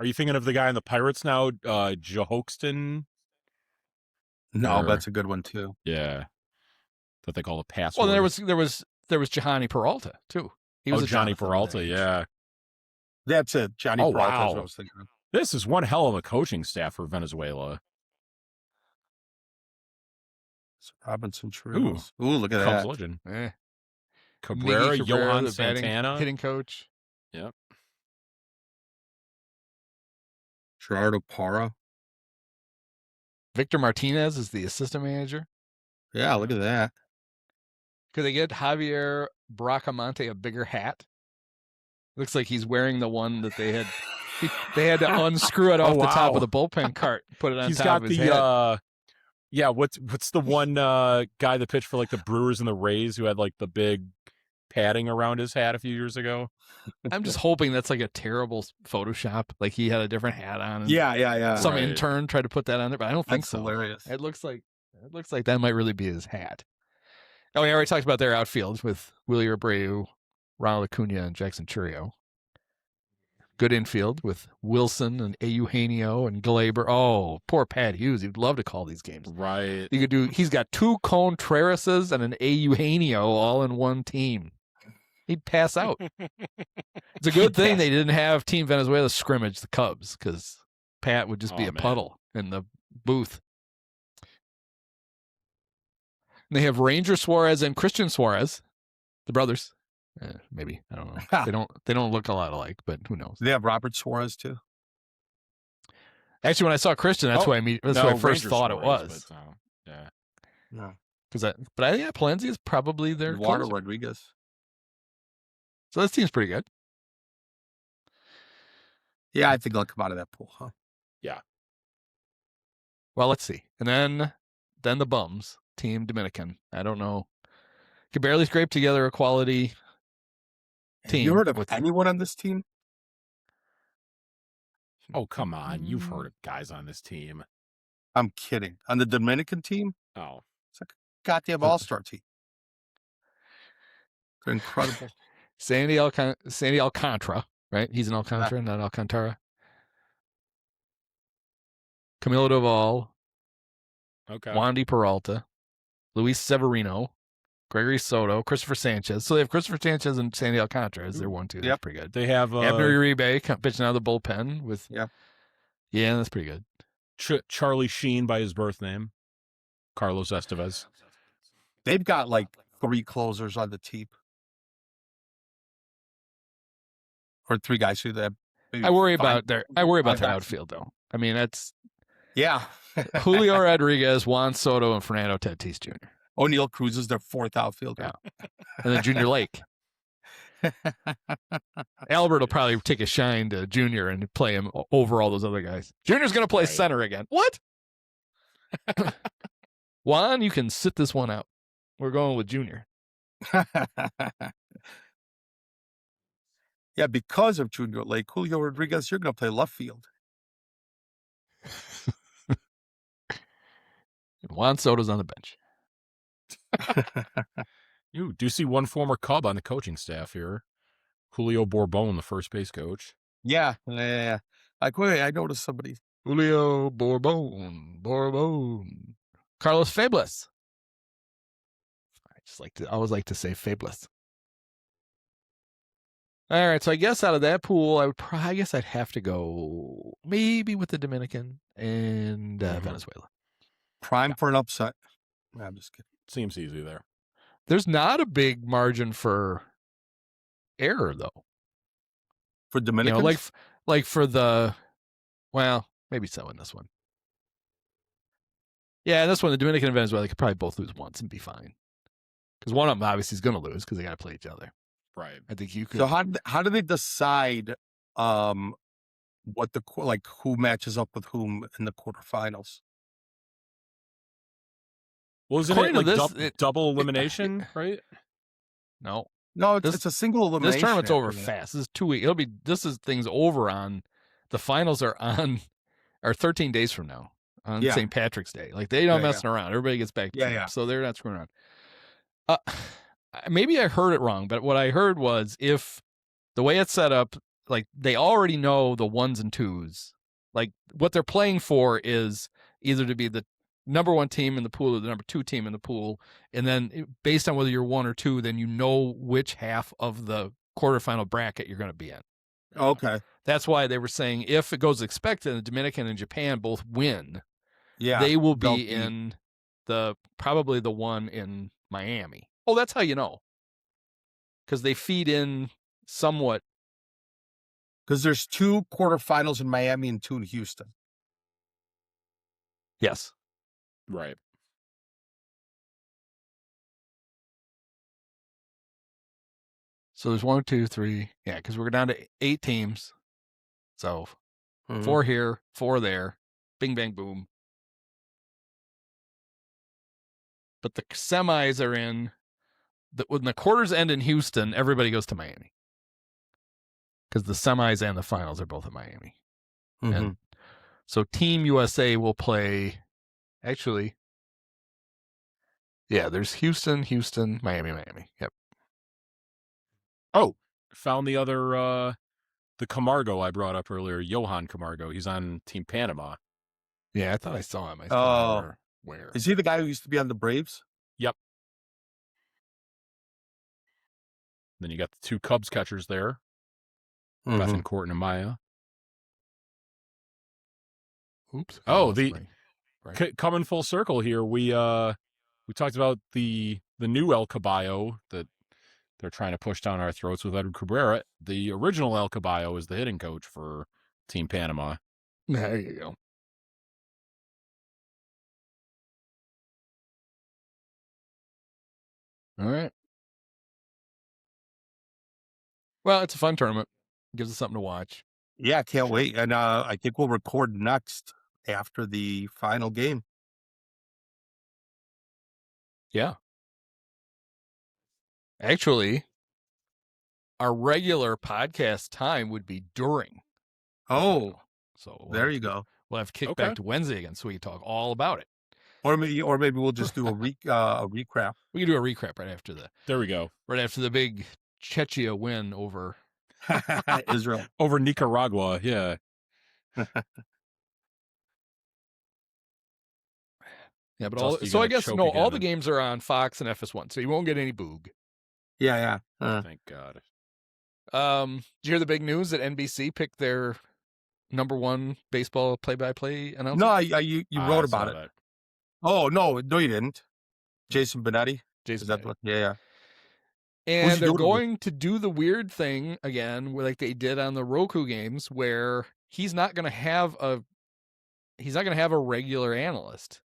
you thinking of the guy in the Pirates now, Jehoxton? No, Or- that's a good one too. Yeah. That they call a pass. Well, there was Jahani Peralta too. He was a Johnny Jonathan Peralta. with age. Yeah. That's it. Johnny Oh, Peralta is wow. what I was thinking of. This is one hell of a coaching staff for Venezuela. Robinson Trios. Ooh, look at Cubs that. legend. Eh. Cabrera, Miggy Johan the batting, Santana. hitting coach. Yep. Gerardo Parra. Victor Martinez is the assistant manager. Yeah, look at that. Could they get Javier Bracamonte a bigger hat? Looks like he's wearing the one that they had. They had to unscrew it off the top wow. of the bullpen cart, put it on He's top got of his the head. yeah, what's the one guy that pitched for like the Brewers and the Rays who had like the big padding around his hat a few years ago? I'm just hoping that's like a terrible Photoshop. Like he had a different hat on. And Yeah. some Right. intern tried to put that on there, but I don't think That's so. hilarious. It looks like that might really be his hat. Oh, we already talked about their outfield with Willie Abreu, Ronald Acuna, and Jackson Churio. Good infield with Wilson and Eugenio and Glaber. Oh, poor Pat Hughes. He'd love to call these games. Right. You could do. He's got two Contrerases and an Eugenio all in one team. He'd pass out. It's a good thing they didn't have Team Venezuela scrimmage the Cubs because Pat would just be Oh, a man. puddle in the booth. And they have Ranger Suarez and Christian Suarez, the brothers. Maybe I don't know. They don't look a lot alike, but who knows? They have Robert Suarez too. Actually, when I saw Christian, that's why I first Ranger thought it Suarez, was. but, yeah. No. But Palencia is probably their Eduardo closer. Rodriguez. So this team's pretty good. Yeah, I think they'll come out of that pool, huh? Well, let's see. And then the bums, Team Dominican. I don't know. Could barely scrape together a quality team. Have you heard of anyone on this team? Oh, come on. You've heard of guys on this team. I'm kidding. On the Dominican team? Oh. It's like a goddamn all-star team. They're incredible. Sandy Alcantara, right? He's an Alcantara, not Alcantara. Camilo Doval, Okay. Wandy Peralta, Luis Severino, Gregory Soto, Christopher Sanchez. So they have Christopher Sanchez and Sandy Alcantara as their 1-2. That's Yep. pretty good. They have Abner Uribe pitching out of the bullpen with. Yep. Yeah, that's pretty good. Charlie Sheen by his birth name. Carlos Estevez. They've got like 3 closers on the team. Or 3 guys who have. I worry about their outfield though. I mean, that's Yeah. Julio Rodriguez, Juan Soto, and Fernando Tatis Jr. O'Neill Cruz is their 4th outfielder. Yeah. And then Junior Lake. Albert will probably take a shine to Junior and play him over all those other guys. Junior's going to play center again. What? Juan, you can sit this one out. We're going with Junior. Yeah, because of Junior Lake, Julio Rodriguez, you're going to play left field. Juan Soto's on the bench. You do see one former Cub on the coaching staff here. Julio Bourbon, the first base coach. Yeah. Like, wait, I noticed somebody. Julio Bourbon. Carlos Fables. I always like to say Fables. All right, so I guess out of that pool, I guess I'd have to go maybe with the Dominican and Venezuela. Prime for an upset. I'm just kidding. Seems easy there. There's not a big margin for error though. For Dominicans? like for maybe so in this one. Yeah, in this one, the Dominican and Venezuela, they could probably both lose once and be fine. Because one of them obviously is going to lose because they got to play each other. Right. I think you could. So how do they decide what who matches up with whom in the quarterfinals? Well, isn't According it to like this, double elimination, right? No, This- it's a single elimination. This tournament's over after that. fast. This is 2 weeks. Thing's over on, the finals are 13 days from now on Yeah. St. Patrick's Day. Like they're not messing around. Everybody gets back to camp, Yeah. so they're not screwing around. Maybe I heard it wrong, but what I heard was if the way it's set up, like they already know the 1s and 2s. Like what they're playing for is either to be the number 1 team in the pool or the number 2 team in the pool, and then based on whether you're 1 or 2, then you know which half of the quarterfinal bracket you're going to be in. Okay. That's why they were saying if it goes expected, the Dominican and Japan both win, Yeah. they will be in probably the one in Miami. Oh, that's how you know. Because they feed in somewhat. Because there's 2 quarterfinals in Miami and 2 in Houston. Yes. Right. So there's 1, 2, 3. Yeah, because we're down to 8 teams. So 4 here, 4 there. Bing, bang, boom. But the semis are in. When the quarters end in Houston, everybody goes to Miami. Because the semis and the finals are both in Miami. And so Team USA will play. Actually, yeah, there's Houston, Miami. Yep. Oh, found the other, the Camargo I brought up earlier, Johan Camargo. He's on Team Panama. Yeah, I thought I saw him. I thought I where? Is he the guy who used to be on the Braves? Yep. Then you got the 2 Cubs catchers there, Bethancourt and Amaya. Oops. Oh, coming full circle here. We talked about the new El Caballo that they're trying to push down our throats with Edward Cabrera. The original El Caballo is the hitting coach for Team Panama. There you go. All right. Well, it's a fun tournament. Gives us something to watch. Yeah, I can't wait. And I think we'll record next after the final game. Yeah. Actually, our regular podcast time would be during. Oh, so there you go. We'll have kickback to Wednesday again, so we can talk all about it. Or maybe we'll just do a recap. We can do a recap right after There we go. Right after the big Czechia win over Israel. Over Nicaragua, yeah. Yeah, but I guess all the games are on Fox and FS1, so you won't get any boog. Yeah. Thank God. Did you hear the big news that NBC picked their number 1 baseball play-by-play announcer? No, you wrote about it. That. Oh, no, you didn't. Jason Benetti? Yeah. And they're going to do the weird thing again, like they did on the Roku games, where he's not going to have a regular analyst.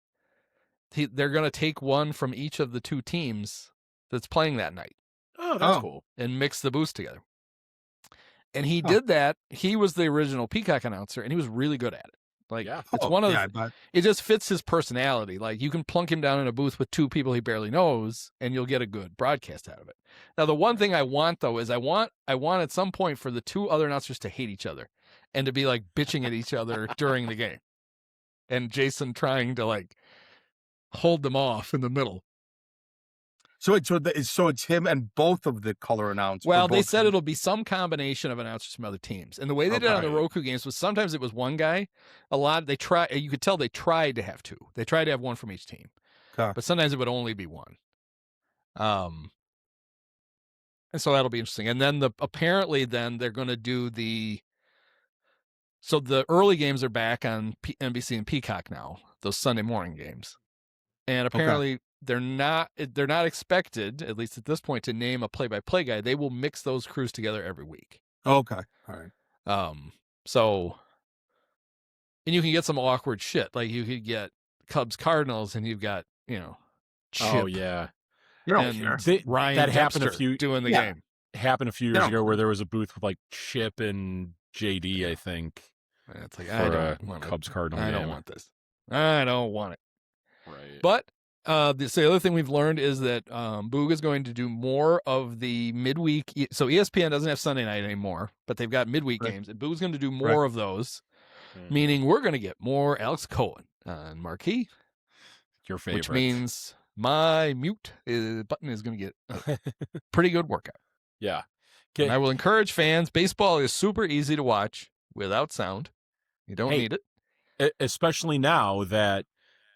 They're going to take one from each of the 2 teams that's playing that night. Oh, that's cool. And mix the booths together. And he did that. He was the original Peacock announcer, and he was really good at it. Like, it's one of it just fits his personality. Like, you can plunk him down in a booth with 2 people he barely knows, and you'll get a good broadcast out of it. Now, the one thing I want, though, is I want at some point for the 2 other announcers to hate each other and to be, like, bitching at each other during the game. And Jason trying to, like, hold them off in the middle. So it's him and both of the color announcers. Well, they said it'll be some combination of announcers from other teams. And the way they did it on the Roku games was sometimes it was one guy. You could tell they tried to have 2. They tried to have one from each team. Okay. But sometimes it would only be one. And so that'll be interesting. And then apparently they're going to do the early games are back on NBC and Peacock now, those Sunday morning games. And apparently they're not expected, at least at this point, to name a play-by-play guy. They will mix those crews together every week. Okay. All right. So, and you can get some awkward shit. Like you could get Cubs Cardinals, and you've got Chip. Oh yeah, You don't and care. Ryan that happened Dempster doing the game. Happened a few You years don't ago where care. there was a booth with like Chip and JD, I think. And it's like for I don't want Cubs Cardinal I game. don't want this. I don't want it. Right. But the other thing we've learned is that Boog is going to do more of the midweek. So ESPN doesn't have Sunday night anymore, but they've got midweek games, and Boog's going to do more of those. Meaning we're going to get more Alex Cohen on marquee. Your favorite. Which means my mute button is going to get a pretty good workout. Yeah. And I will encourage fans. Baseball is super easy to watch without sound. You don't need it. Especially now that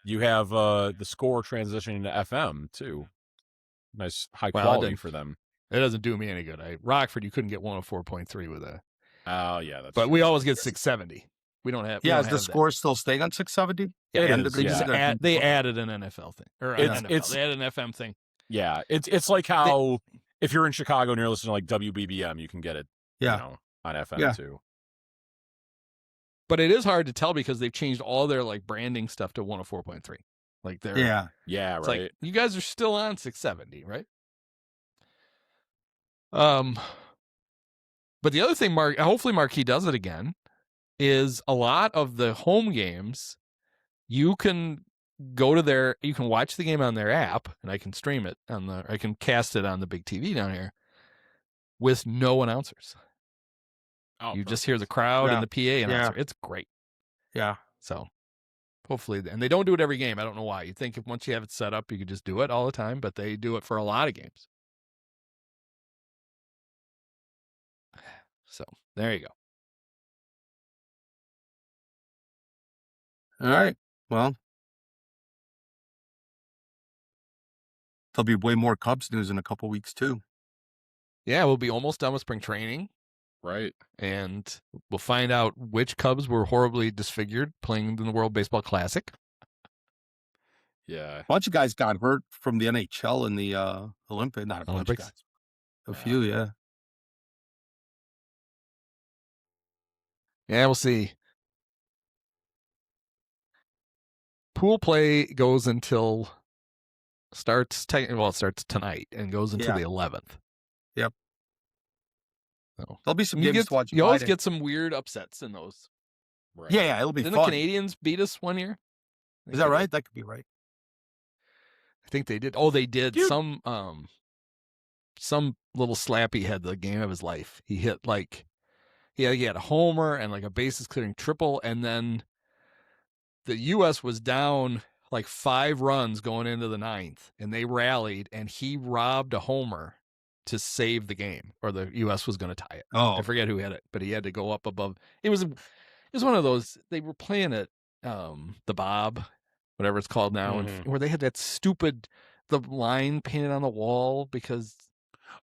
you have the score transitioning to FM, too. Nice high quality for them. It doesn't do me any good. Rockford, you couldn't get 104.3 with a. Oh, yeah. That's but true. we always get 670. We don't have. Yeah, is the score still staying on 670? Yeah, they added an NFL thing. Or they added an FM thing. Yeah, it's like how if you're in Chicago and you're listening to like WBBM, you can get it on FM too. But it is hard to tell because they've changed all their like branding stuff to 104.3. Like they're right. Like, you guys are still on 670, right? But the other thing, hopefully Marquee does it again, is a lot of the home games, you can go to you can watch the game on their app, and I can stream it I can cast it on the big TV down here with no announcers. Oh, you just hear the crowd and the PA announcer. It's great. Yeah. So hopefully, and they don't do it every game. I don't know why. You'd think if once you have it set up, you could just do it all the time, but they do it for a lot of games. So there you go. All right. Well, there'll be way more Cubs news in a couple weeks too. Yeah, we'll be almost done with spring training. Right. And we'll find out which Cubs were horribly disfigured playing in the World Baseball Classic. Yeah. A bunch of guys got hurt from the NHL and the Olympics. Not a bunch of guys. A few, yeah. Yeah, we'll see. Pool play goes until it starts tonight and goes until the 11th. Yep. So, there'll be some games to watch. You always get some weird upsets in those. Right. Yeah, it'll be fun. Didn't the Canadians beat us one year? Is that right? That could be right. I think they did. Oh, they did. Dude. Some little slappy had the game of his life. He hit he had a homer and like a bases clearing triple, and then the U.S. was down like 5 runs going into the 9th, and they rallied, and he robbed a homer to save the game, or the U.S. was going to tie it. Oh, I forget who hit it, but he had to go up above. It was one of those. They were playing at the Bob, whatever it's called now, and where they had that stupid line painted on the wall because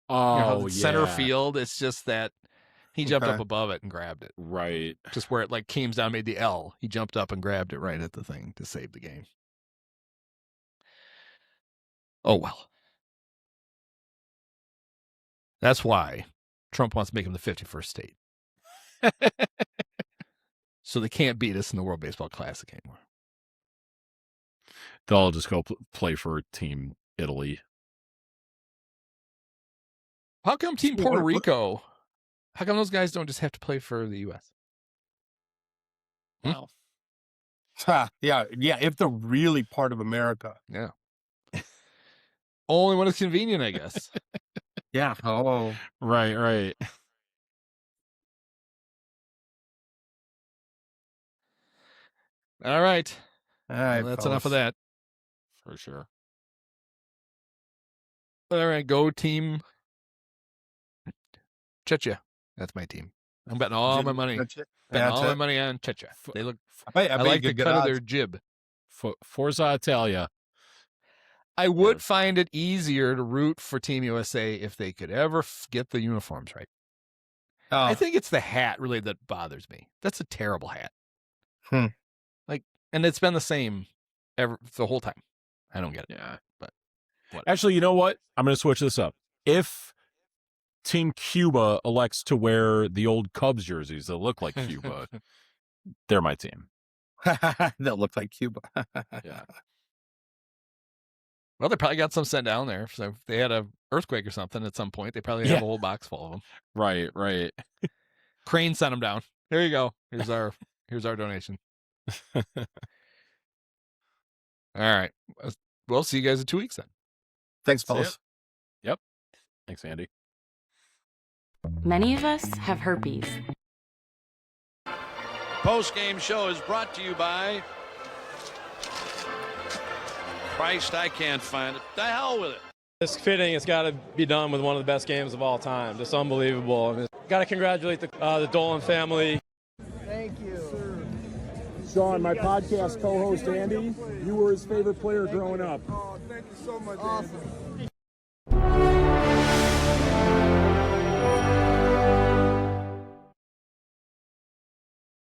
center field. It's just that he jumped up above it and grabbed it. Right. Just where it like came down, made the L. He jumped up and grabbed it right at the thing to save the game. Oh, well. That's why Trump wants to make him the 51st state. So they can't beat us in the World Baseball Classic anymore. They'll just go play for Team Italy. How come Team Puerto Rico? How come those guys don't just have to play for the U.S.? Well, yeah. If they're really part of America, yeah. Only when it's convenient, I guess. Yeah. Oh, right. All right. Well, that's enough of that. For sure. All right, go Team Czechia. That's my team. I'm betting all my money. Betting all my money on Czechia. They look. I like the cut of their jib. Forza Italia. I would find it easier to root for Team USA if they could ever get the uniforms right. Oh. I think it's the hat really that bothers me. That's a terrible hat. And it's been the same the whole time. I don't get it. Yeah. But whatever. Actually, you know what? I'm going to switch this up. If Team Cuba elects to wear the old Cubs jerseys that look like Cuba, they're my team. That look like Cuba. Yeah. Well, they probably got some sent down there. So if they had a earthquake or something at some point, they probably have a whole box full of them. Right. Crane sent them down. There you go. Here's our donation. All right. We'll see you guys in 2 weeks then. Thanks, See ya. fellas. Yep. Thanks, Andy. Many of us have herpes. Post-game show is brought to you by Christ, I can't find it. The hell with it. It's fitting. It's got to be done with one of the best games of all time. Just unbelievable. I mean, got to congratulate the Dolan family. Thank you. Sean, my podcast co-host Andy, you were his favorite player growing up. Oh, thank you so much, Awesome. Andy.